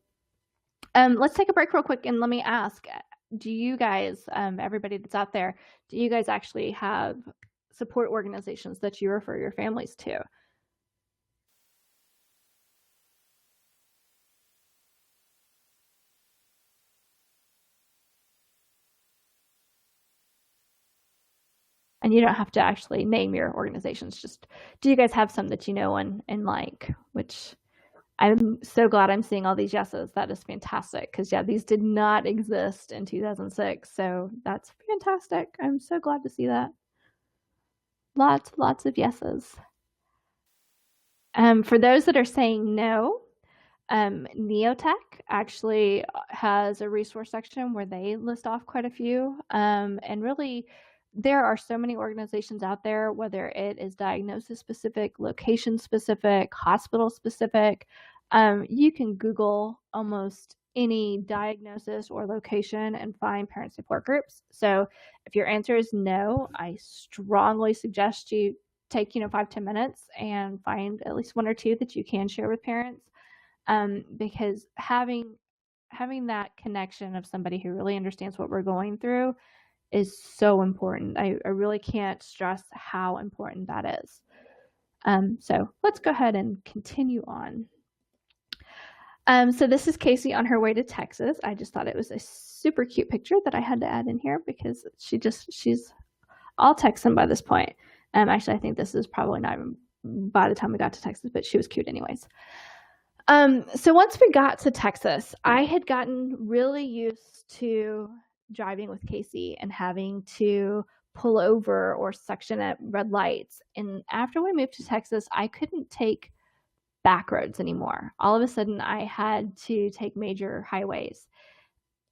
Let's take a break real quick, and let me ask, do you guys, everybody that's out there, do you guys actually have support organizations that you refer your families to? And you don't have to actually name your organizations. Just, do you guys have some that you know and like, which I'm so glad I'm seeing all these yeses. That is fantastic, because these did not exist in 2006. So that's fantastic. I'm so glad to see that. Lots of yeses. For those that are saying no, Neotech actually has a resource section where they list off quite a few. And really, there are so many organizations out there, whether it is diagnosis specific, location specific, hospital specific. You can Google almost any diagnosis or location and find parent support groups. So if your answer is no, I strongly suggest you take 5-10 minutes and find at least one or two that you can share with parents, because having that connection of somebody who really understands what we're going through is so important. I really can't stress how important that is. So let's go ahead and continue on. So this is Casey on her way to Texas. I just thought it was a super cute picture that I had to add in here because she's all Texan by this point. Actually, I think this is probably not even by the time we got to Texas, but she was cute anyways. So once we got to Texas, I had gotten really used to driving with Casey and having to pull over or suction at red lights. And after we moved to Texas, I couldn't take back roads anymore. All of a sudden, I had to take major highways.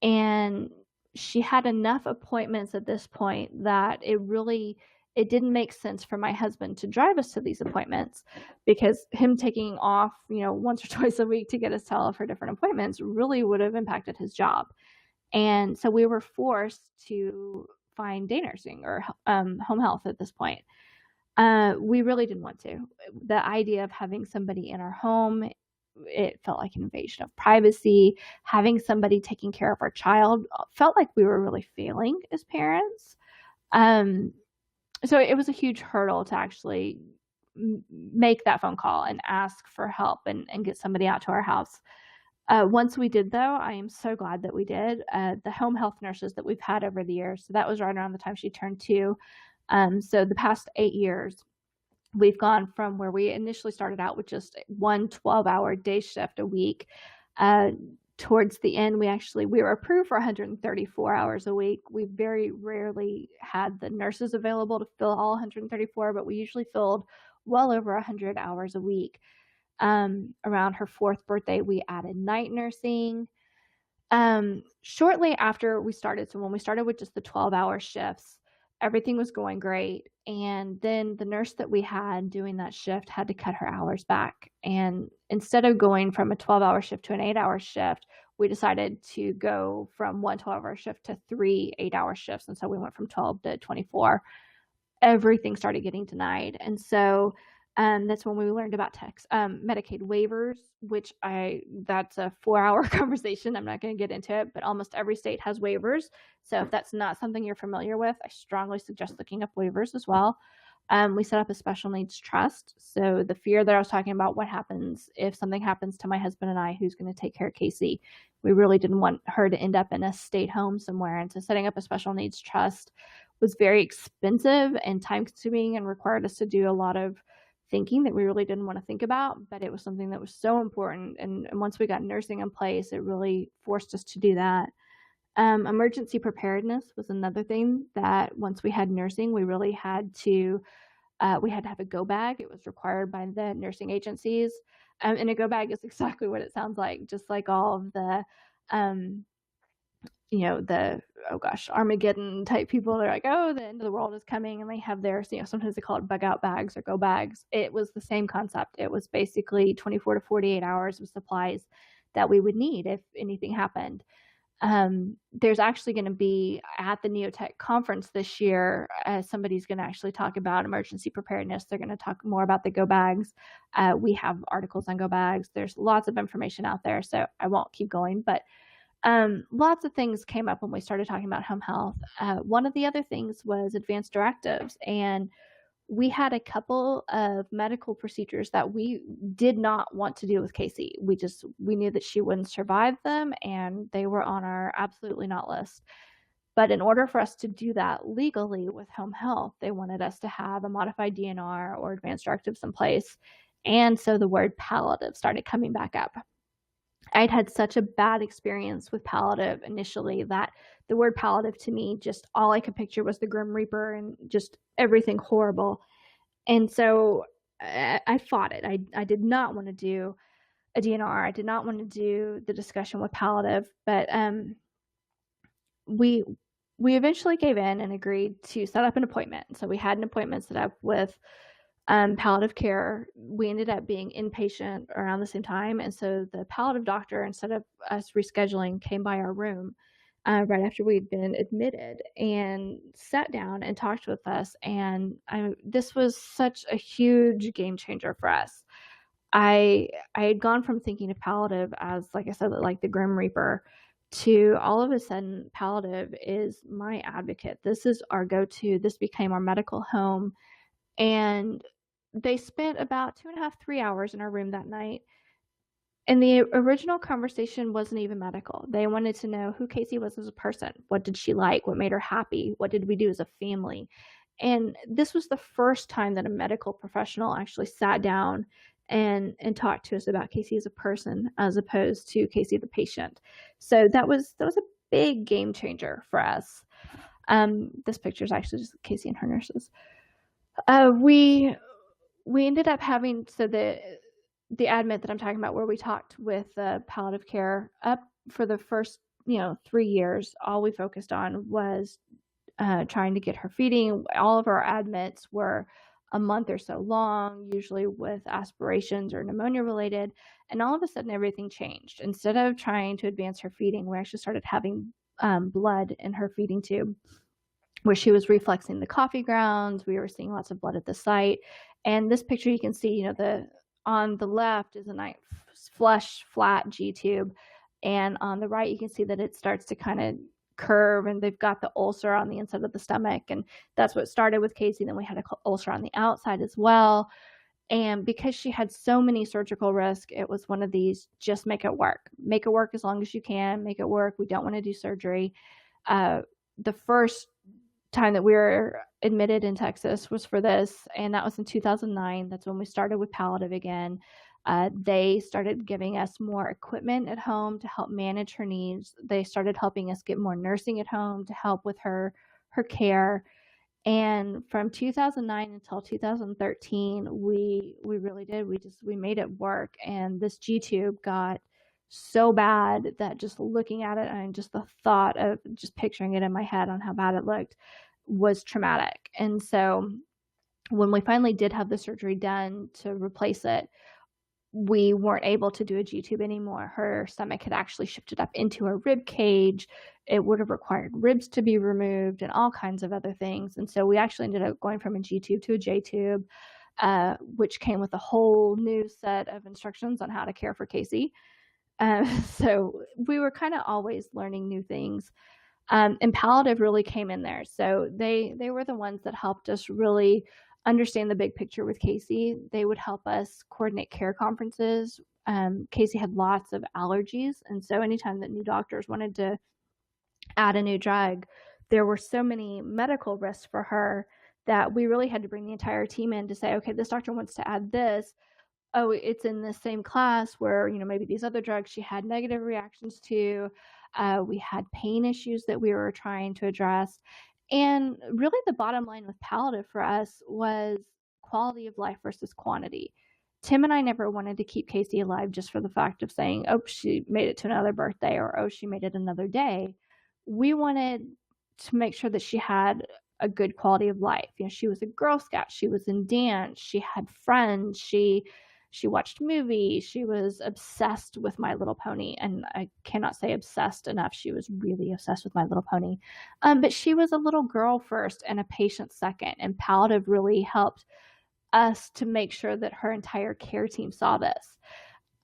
And she had enough appointments at this point that it didn't make sense for my husband to drive us to these appointments, because him taking off, once or twice a week to get us to all of her different appointments really would have impacted his job. And so we were forced to find day nursing or home health at this point. We really didn't want to. The idea of having somebody in our home, it felt like an invasion of privacy. Having somebody taking care of our child felt like we were really failing as parents. So it was a huge hurdle to actually make that phone call and ask for help and get somebody out to our house. Once we did, though, I am so glad that we did. The home health nurses that we've had over the years, so that was right around the time she turned 2. So the past 8 years, we've gone from where we initially started out with just one 12-hour day shift a week. Towards the end, we were approved for 134 hours a week. We very rarely had the nurses available to fill all 134, but we usually filled well over 100 hours a week. Around her 4th birthday, we added night nursing. Shortly after we started, so when we started with just the 12-hour shifts, everything was going great. And then the nurse that we had doing that shift had to cut her hours back. And instead of going from a 12-hour shift to an 8-hour shift, we decided to go from one 12-hour shift to 3 8-hour shifts. And so we went from 12 to 24. Everything started getting denied. And so that's when we learned about Medicaid waivers, which that's a 4-hour conversation. I'm not going to get into it, but almost every state has waivers. So if that's not something you're familiar with, I strongly suggest looking up waivers as well. We set up a special needs trust. So the fear that I was talking about, what happens if something happens to my husband and I, who's going to take care of Casey? We really didn't want her to end up in a state home somewhere. And so setting up a special needs trust was very expensive and time consuming and required us to do a lot of thinking that we really didn't want to think about, but it was something that was so important. And once we got nursing in place, it really forced us to do that. Emergency preparedness was another thing that once we had nursing, we really had to have a go bag. It was required by the nursing agencies. And a go bag is exactly what it sounds like, just like all of the Armageddon type people. They're like, oh, the end of the world is coming, and they have their, sometimes they call it bug out bags or go bags. It was the same concept. It was basically 24 to 48 hours of supplies that we would need if anything happened. There's actually going to be at the Neotech conference this year, somebody's going to actually talk about emergency preparedness. They're going to talk more about the go bags. We have articles on go bags. There's lots of information out there, so I won't keep going, but lots of things came up when we started talking about home health. One of the other things was advanced directives, and we had a couple of medical procedures that we did not want to do with Casey. We knew that she wouldn't survive them, and they were on our absolutely not list. But in order for us to do that legally with home health, they wanted us to have a modified DNR or advanced directives in place. And so the word palliative started coming back up. I'd had such a bad experience with palliative initially that the word palliative to me, just all I could picture was the Grim Reaper and just everything horrible. And so I fought it. I did not want to do a DNR. I did not want to do the discussion with palliative, but we we eventually gave in and agreed to set up an appointment. So we had an appointment set up with palliative care. We ended up being inpatient around the same time. And so the palliative doctor, instead of us rescheduling, came by our room right after we'd been admitted and sat down and talked with us. And this was such a huge game changer for us. I had gone from thinking of palliative as, like I said, like the Grim Reaper, to all of a sudden, palliative is my advocate. This is our go-to. This became our medical home. And they spent about 2.5, 3 hours in our room that night. And the original conversation wasn't even medical. They wanted to know who Casey was as a person. What did she like? What made her happy? What did we do as a family? And this was the first time that a medical professional actually sat down and talked to us about Casey as a person, as opposed to Casey the patient. So that was a big game changer for us. This picture is actually just Casey and her nurses. We ended up having, so the admit that I'm talking about, where we talked with palliative care, up for the first 3 years, all we focused on was trying to get her feeding. All of our admits were a month or so long, usually with aspirations or pneumonia related. And all of a sudden, everything changed. Instead of trying to advance her feeding, we actually started having blood in her feeding tube, where she was reflexing the coffee grounds. We were seeing lots of blood at the site. And this picture, you can see, on the left is a nice flush, flat Gtube. And on the right, you can see that it starts to kind of curve, and they've got the ulcer on the inside of the stomach. And that's what started with Casey. Then we had an ulcer on the outside as well. And because she had so many surgical risks, it was one of these, just make it work. Make it work as long as you can. Make it work. We don't want to do surgery. The first time that we were admitted in Texas was for this, and that was in 2009. That's when we started with palliative again. They started giving us more equipment at home to help manage her needs. They started helping us get more nursing at home to help with her care. And from 2009 until 2013, we really did. We made it work. And this Gtube got so bad that just looking at it and just the thought of just picturing it in my head on how bad it looked was traumatic. And so when we finally did have the surgery done to replace it, we weren't able to do a Gtube anymore. Her stomach had actually shifted up into a rib cage. It would have required ribs to be removed and all kinds of other things. And so we actually ended up going from a Gtube to a Jtube, which came with a whole new set of instructions on how to care for Casey. So we were kind of always learning new things. And Palliative really came in there. So they were the ones that helped us really understand the big picture with Casey. They would help us coordinate care conferences. Casey had lots of allergies. And so anytime that new doctors wanted to add a new drug, there were so many medical risks for her that we really had to bring the entire team in to say, okay, this doctor wants to add this. Oh, it's in the same class where, maybe these other drugs she had negative reactions to. We had pain issues that we were trying to address. And really the bottom line with palliative for us was quality of life versus quantity. Tim and I never wanted to keep Casey alive just for the fact of saying, oh, she made it to another birthday, or, oh, she made it another day. We wanted to make sure that she had a good quality of life. She was a Girl Scout. She was in dance. She had friends. She watched movies. She was obsessed with My Little Pony. And I cannot say obsessed enough. She was really obsessed with My Little Pony. But she was a little girl first and a patient second. And Palliative really helped us to make sure that her entire care team saw this.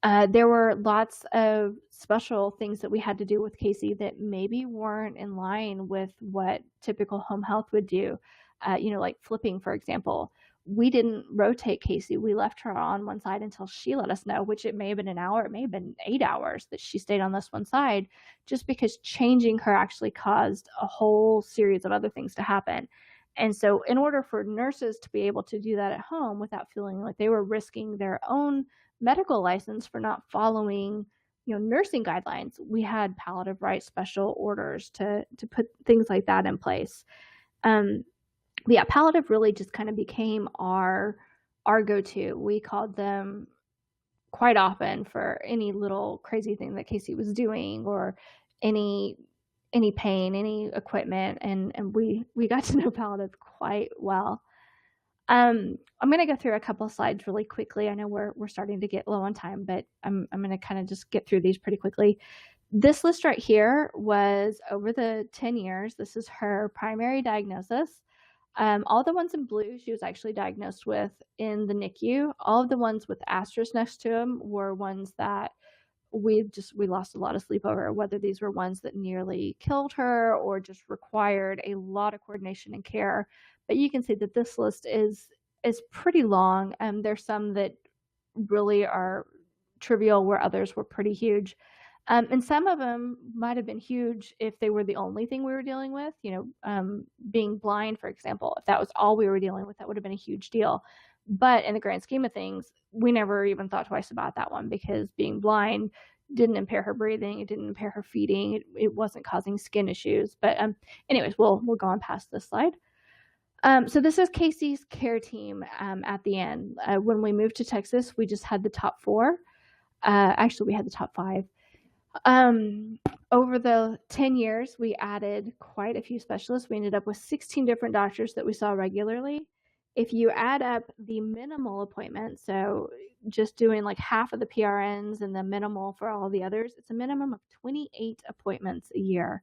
There were lots of special things that we had to do with Casey that maybe weren't in line with what typical home health would do. Like flipping, for example. We didn't rotate Casey. We left her on one side until she let us know, which it may have been an hour, it may have been 8 hours that she stayed on this one side, just because changing her actually caused a whole series of other things to happen. And so in order for nurses to be able to do that at home without feeling like they were risking their own medical license for not following, nursing guidelines, we had Palliative write special orders to put things like that in place. Yeah, Palliative really just kind of became our go-to. We called them quite often for any little crazy thing that Casey was doing, or any any pain, any equipment, and we got to know Palliative quite well. I'm going to go through a couple slides really quickly. I know we're starting to get low on time, but I'm going to kind of just get through these pretty quickly. This list right here was over the 10 years. This is her primary diagnosis. All the ones in blue she was actually diagnosed with in the NICU. All of the ones with asterisks next to them were ones that we lost a lot of sleep over, whether these were ones that nearly killed her or just required a lot of coordination and care. But you can see that this list is pretty long. There's some that really are trivial where others were pretty huge. And some of them might have been huge if they were the only thing we were dealing with. Being blind, for example, if that was all we were dealing with, that would have been a huge deal. But in the grand scheme of things, we never even thought twice about that one because being blind didn't impair her breathing. It didn't impair her feeding. It wasn't causing skin issues. But anyways, we'll go on past this slide. So this is Casey's care team at the end. When we moved to Texas, we just had the top 4. Actually, we had the top 5. Over the 10 years, we added quite a few specialists. We ended up with 16 different doctors that we saw regularly. If you add up the minimal appointments, so just doing like half of the PRNs and the minimal for all the others, it's a minimum of 28 appointments a year.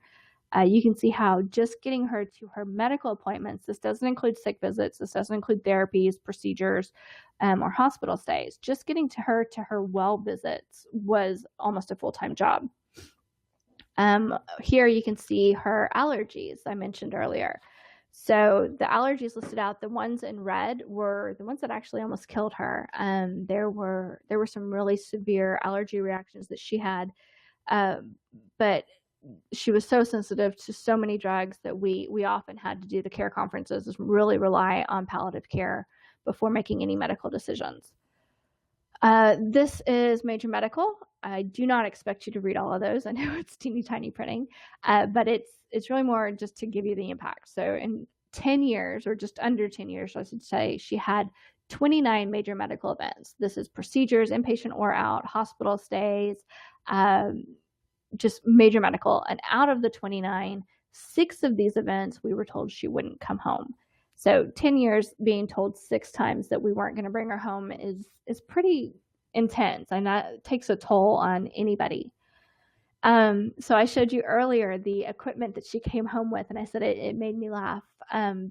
You can see how just getting her to her medical appointments, this doesn't include sick visits, this doesn't include therapies, procedures, or hospital stays. Just getting to her well visits was almost a full-time job. Here you can see her allergies I mentioned earlier. So the allergies listed out, the ones in red were the ones that actually almost killed her. There were some really severe allergy reactions that she had, but she was so sensitive to so many drugs that we often had to do the care conferences and really rely on palliative care before making any medical decisions. This is major medical. I do not expect you to read all of those. I know it's teeny tiny printing, but it's really more just to give you the impact. So in 10 years, or just under 10 years, I should say, she had 29 major medical events. This is procedures, inpatient or out, hospital stays, just major medical. And out of the 29, 6 of these events, we were told she wouldn't come home. So 10 years being told 6 times that we weren't going to bring her home is pretty intense, and that takes a toll on anybody. So I showed you earlier the equipment that she came home with, and I said it made me laugh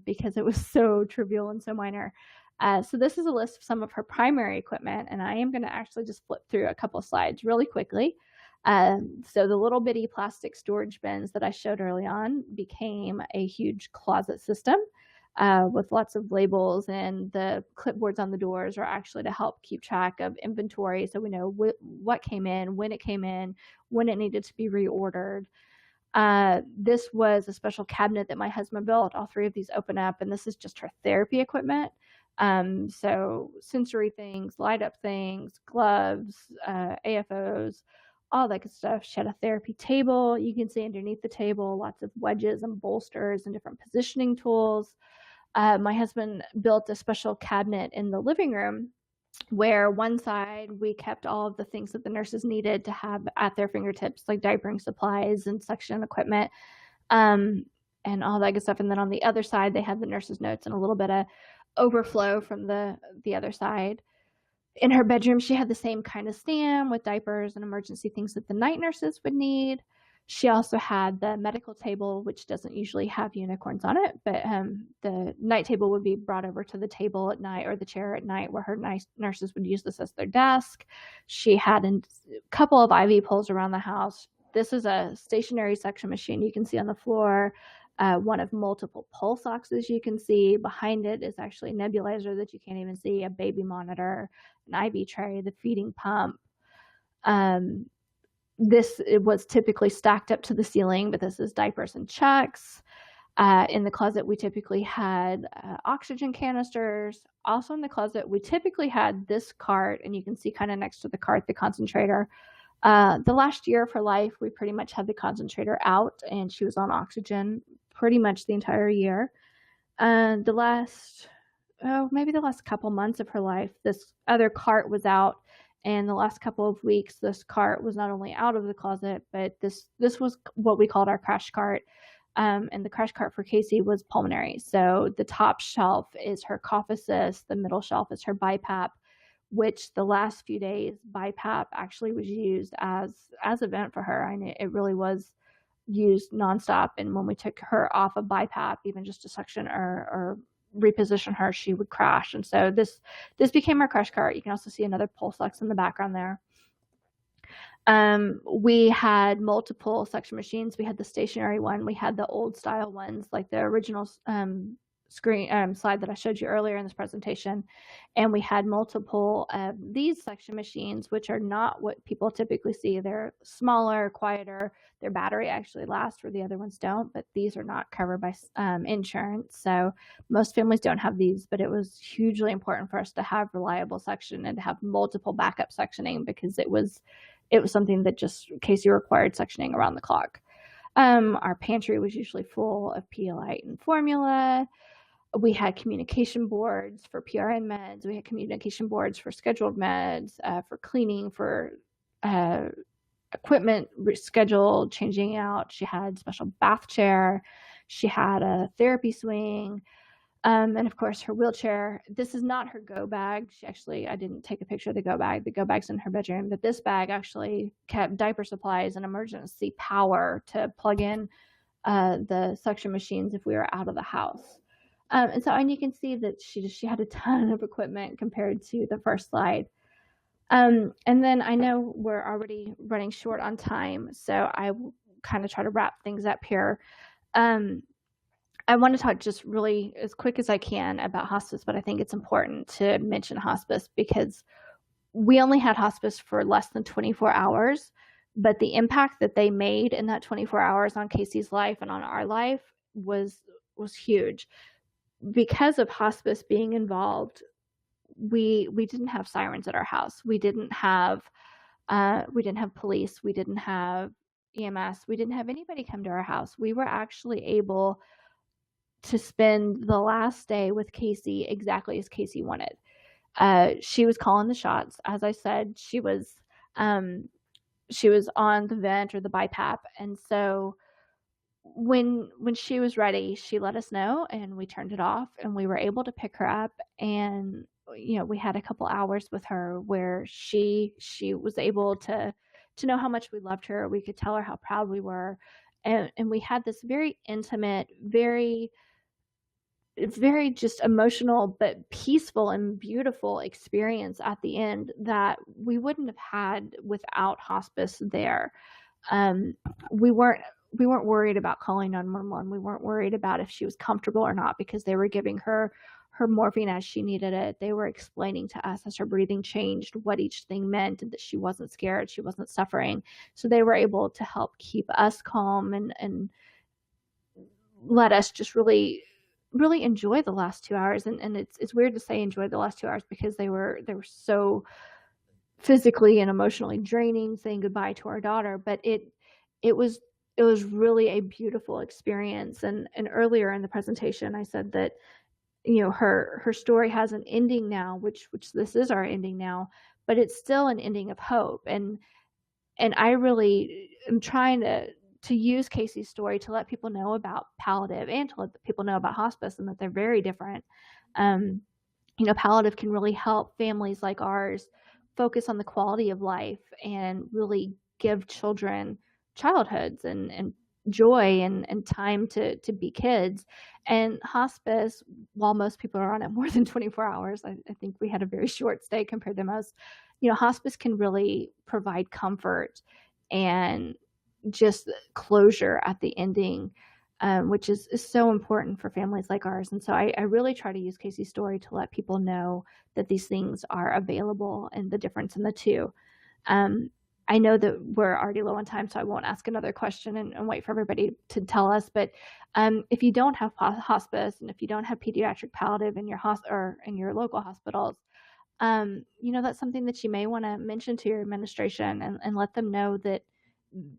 because it was so trivial and so minor. So this is a list of some of her primary equipment, and I am going to actually just flip through a couple slides really quickly. So the little bitty plastic storage bins that I showed early on became a huge closet system with lots of labels, and the clipboards on the doors are actually to help keep track of inventory so we know what came in, when it needed to be reordered. This was a special cabinet that my husband built. All 3 of these open up, and this is just her therapy equipment. So sensory things, light up things, gloves, AFOs, all that good stuff. She had a therapy table. You can see underneath the table lots of wedges and bolsters and different positioning tools. My husband built a special cabinet in the living room where one side we kept all of the things that the nurses needed to have at their fingertips, like diapering supplies and suction equipment, and all that good stuff. And then on the other side, they had the nurses' notes and a little bit of overflow from the other side. In her bedroom, she had the same kind of stand with diapers and emergency things that the night nurses would need. She also had the medical table, which doesn't usually have unicorns on it, but the night table would be brought over to the table at night, or the chair at night, where her nurses would use this as their desk. She had a couple of IV poles around the house. This is a stationary suction machine you can see on the floor. One of multiple pulse oxes you can see. Behind it is actually a nebulizer that you can't even see, a baby monitor, an IV tray, the feeding pump. It was typically stacked up to the ceiling, but this is diapers and chucks. In the closet, we typically had oxygen canisters. Also in the closet, we typically had this cart, and you can see kind of next to the cart, the concentrator. The last year of her life, we pretty much had the concentrator out, and she was on oxygen pretty much the entire year. Maybe the last couple months of her life, this other cart was out, And the last couple of weeks, this cart was not only out of the closet, but this was what we called our crash cart. And the crash cart for Casey was pulmonary. So the top shelf is her cough assist, the middle shelf is her BiPAP, which the last few days BiPAP actually was used as a vent for her. I mean, it really was used nonstop. And when we took her off of BiPAP, even just to suction or reposition her, she would crash. And so this became our crash cart. You can also see another pulse ox in the background there. We had multiple suction machines. We had the stationary one. We had the old style ones, like the original slide that I showed you earlier in this presentation. And we had multiple of these suction machines, which are not what people typically see. They're smaller, quieter. Their battery actually lasts where the other ones don't, but these are not covered by insurance. So most families don't have these, but it was hugely important for us to have reliable suction and to have multiple backup suctioning, because it was something that just Casey required suctioning around the clock. Our pantry was usually full of Pedialyte and formula. We had communication boards for PRN meds. We had communication boards for scheduled meds, for cleaning, for equipment scheduled, changing out. She had a special bath chair. She had a therapy swing. And of course, her wheelchair. This is not her go bag. I didn't take a picture of the go bag. The go bag's in her bedroom, but this bag actually kept diaper supplies and emergency power to plug in the suction machines if we were out of the house. And you can see that she had a ton of equipment compared to the first slide. And then I know we're already running short on time, so I will kind of try to wrap things up here. I want to talk just really as quick as I can about hospice, but I think it's important to mention hospice because we only had hospice for less than 24 hours, but the impact that they made in that 24 hours on Casey's life and on our life was huge. Because of hospice being involved, we didn't have sirens at our house. We didn't have police. We didn't have EMS. We didn't have anybody come to our house. We were actually able to spend the last day with Casey exactly as Casey wanted. She was calling the shots. As I said, she was on the vent or the BiPAP, and so when she was ready, she let us know, and we turned it off, and we were able to pick her up. And we had a couple hours with her where she was able to know how much we loved her. We could tell her how proud we were, and we had this very intimate, very just emotional but peaceful and beautiful experience at the end that we wouldn't have had without hospice there. We weren't worried about calling 911. We weren't worried about if she was comfortable or not, because they were giving her morphine as she needed it. They were explaining to us as her breathing changed what each thing meant, and that she wasn't scared, she wasn't suffering. So they were able to help keep us calm and let us just really enjoy the last 2 hours. And it's weird to say enjoy the last 2 hours because they were so physically and emotionally draining, saying goodbye to our daughter, but it was really a beautiful experience. And earlier in the presentation I said that her story has an ending now, which this is our ending now, but it's still an ending of hope. And I really am trying to use Casey's story to let people know about palliative and to let people know about hospice, and that they're very different. Palliative can really help families like ours focus on the quality of life and really give children childhoods and joy and time to be kids. And hospice, while most people are on it more than 24 hours, I think we had a very short stay compared to most, hospice can really provide comfort and just closure at the ending, which is so important for families like ours. And so I really try to use Casey's story to let people know that these things are available and the difference in the two. I know that we're already low on time, so I won't ask another question and wait for everybody to tell us. But if you don't have hospice, and if you don't have pediatric palliative in your or in your local hospitals, that's something that you may want to mention to your administration and let them know that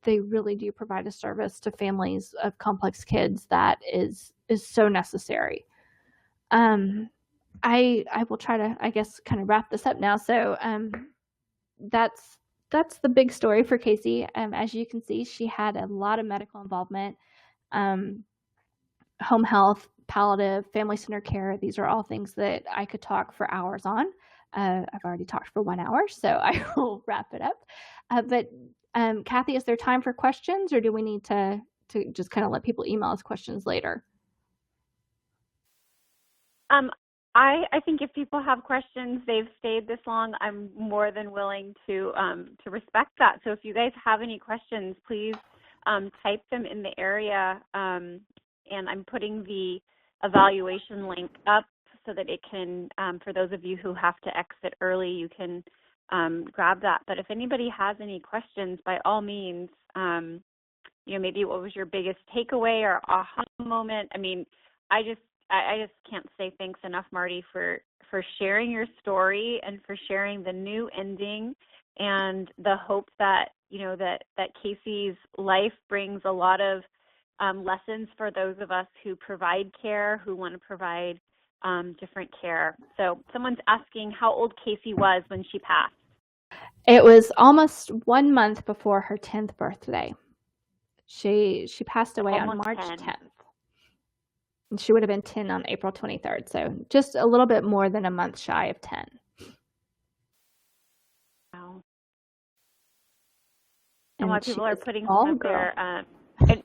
they really do provide a service to families of complex kids that is so necessary. I will try to, I guess, kind of wrap this up now. So that's the big story for Casey. As you can see, she had a lot of medical involvement, home health, palliative, family center care. These are all things that I could talk for hours on. I've already talked for 1 hour, so I will wrap it up. But Kathy, is there time for questions, or do we need to just kind of let people email us questions later? I think if people have questions, they've stayed this long, I'm more than willing to respect that. So if you guys have any questions, please type them in the area, and I'm putting the evaluation link up so that it can, for those of you who have to exit early, you can grab that. But if anybody has any questions, by all means, maybe what was your biggest takeaway or aha moment? I mean, I just can't say thanks enough, Marty, for sharing your story and for sharing the new ending and the hope that, that Casey's life brings a lot of lessons for those of us who provide care, who want to provide different care. So someone's asking how old Casey was when she passed. It was almost 1 month before her 10th birthday. She passed away on March 10th. And she would have been 10 on April 23rd. So just a little bit more than a month shy of 10. Wow. And a lot of people are putting all some girl. of their, and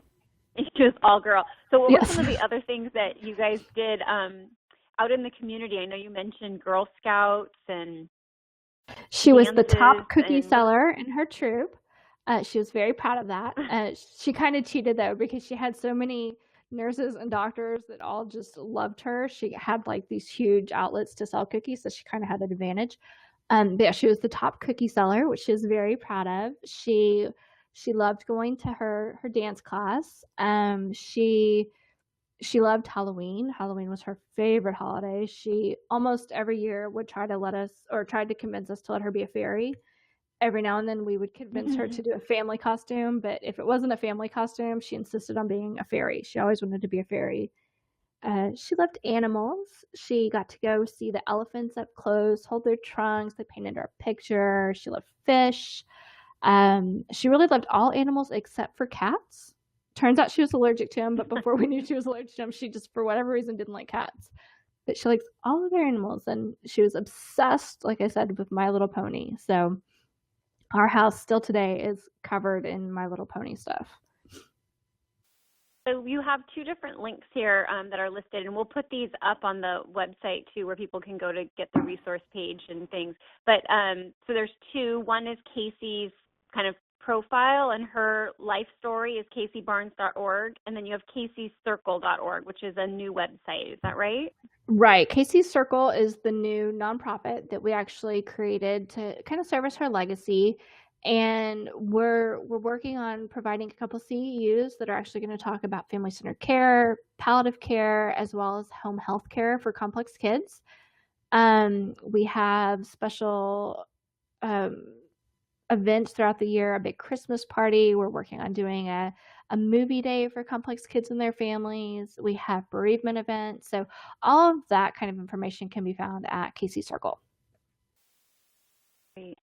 she was all girl. So what were some of the other things that you guys did out in the community? I know you mentioned Girl Scouts and she was the top cookie seller in her troop. She was very proud of that. She kind of cheated, though, because she had so many nurses and doctors that all just loved her. She had like these huge outlets to sell cookies, so she kind of had an advantage. But yeah, she was the top cookie seller, which she was very proud of. She loved going to her dance class. She loved Halloween. Halloween was her favorite holiday. She almost every year would try to convince us to let her be a fairy. Every now and then we would convince her to do a family costume, but if it wasn't a family costume, she insisted on being a fairy. She always wanted to be a fairy. She loved animals. She got to go see the elephants up close, hold their trunks. They painted her a picture. She loved fish. She really loved all animals except for cats. Turns out she was allergic to them, but before we knew she was allergic to them, she just, for whatever reason, didn't like cats. But she likes all of their animals, and she was obsessed, like I said, with My Little Pony. So our house still today is covered in My Little Pony stuff. So you have two different links here that are listed, and we'll put these up on the website too, where people can go to get the resource page and things. But so there's two. One is Casey's kind of profile, and her life story is caseybarnes.org, and then you have caseyscircle.org, which is a new website. Is that right? Right. Casey's Circle is the new nonprofit that we actually created to kind of service her legacy. And we're working on providing a couple CEUs that are actually going to talk about family-centered care, palliative care, as well as home health care for complex kids. We have special events throughout the year, a big Christmas party. We're working on doing a movie day for complex kids and their families. We have bereavement events. So all of that kind of information can be found at Casey Circle. Great.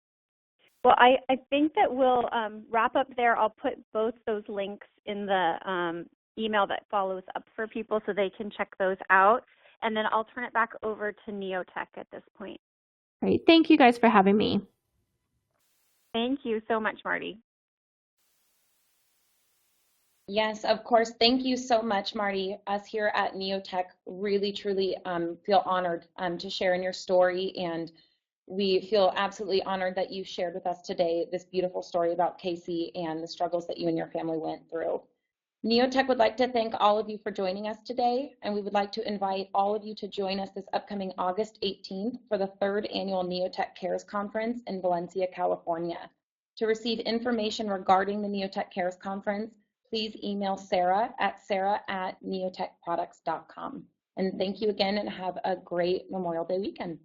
Well, I think that we'll wrap up there. I'll put both those links in the email that follows up for people so they can check those out. And then I'll turn it back over to Neotech at this point. Great. Thank you guys for having me. Thank you so much, Marty. Yes, of course. Thank you so much, Marty. Us here at Neotech really, truly feel honored to share in your story, and we feel absolutely honored that you shared with us today this beautiful story about Casey and the struggles that you and your family went through. Neotech would like to thank all of you for joining us today, and we would like to invite all of you to join us this upcoming August 18th for the 3rd Annual Neotech Cares Conference in Valencia, California. To receive information regarding the Neotech Cares Conference, please email Sarah at neotechproducts.com. And thank you again, and have a great Memorial Day weekend.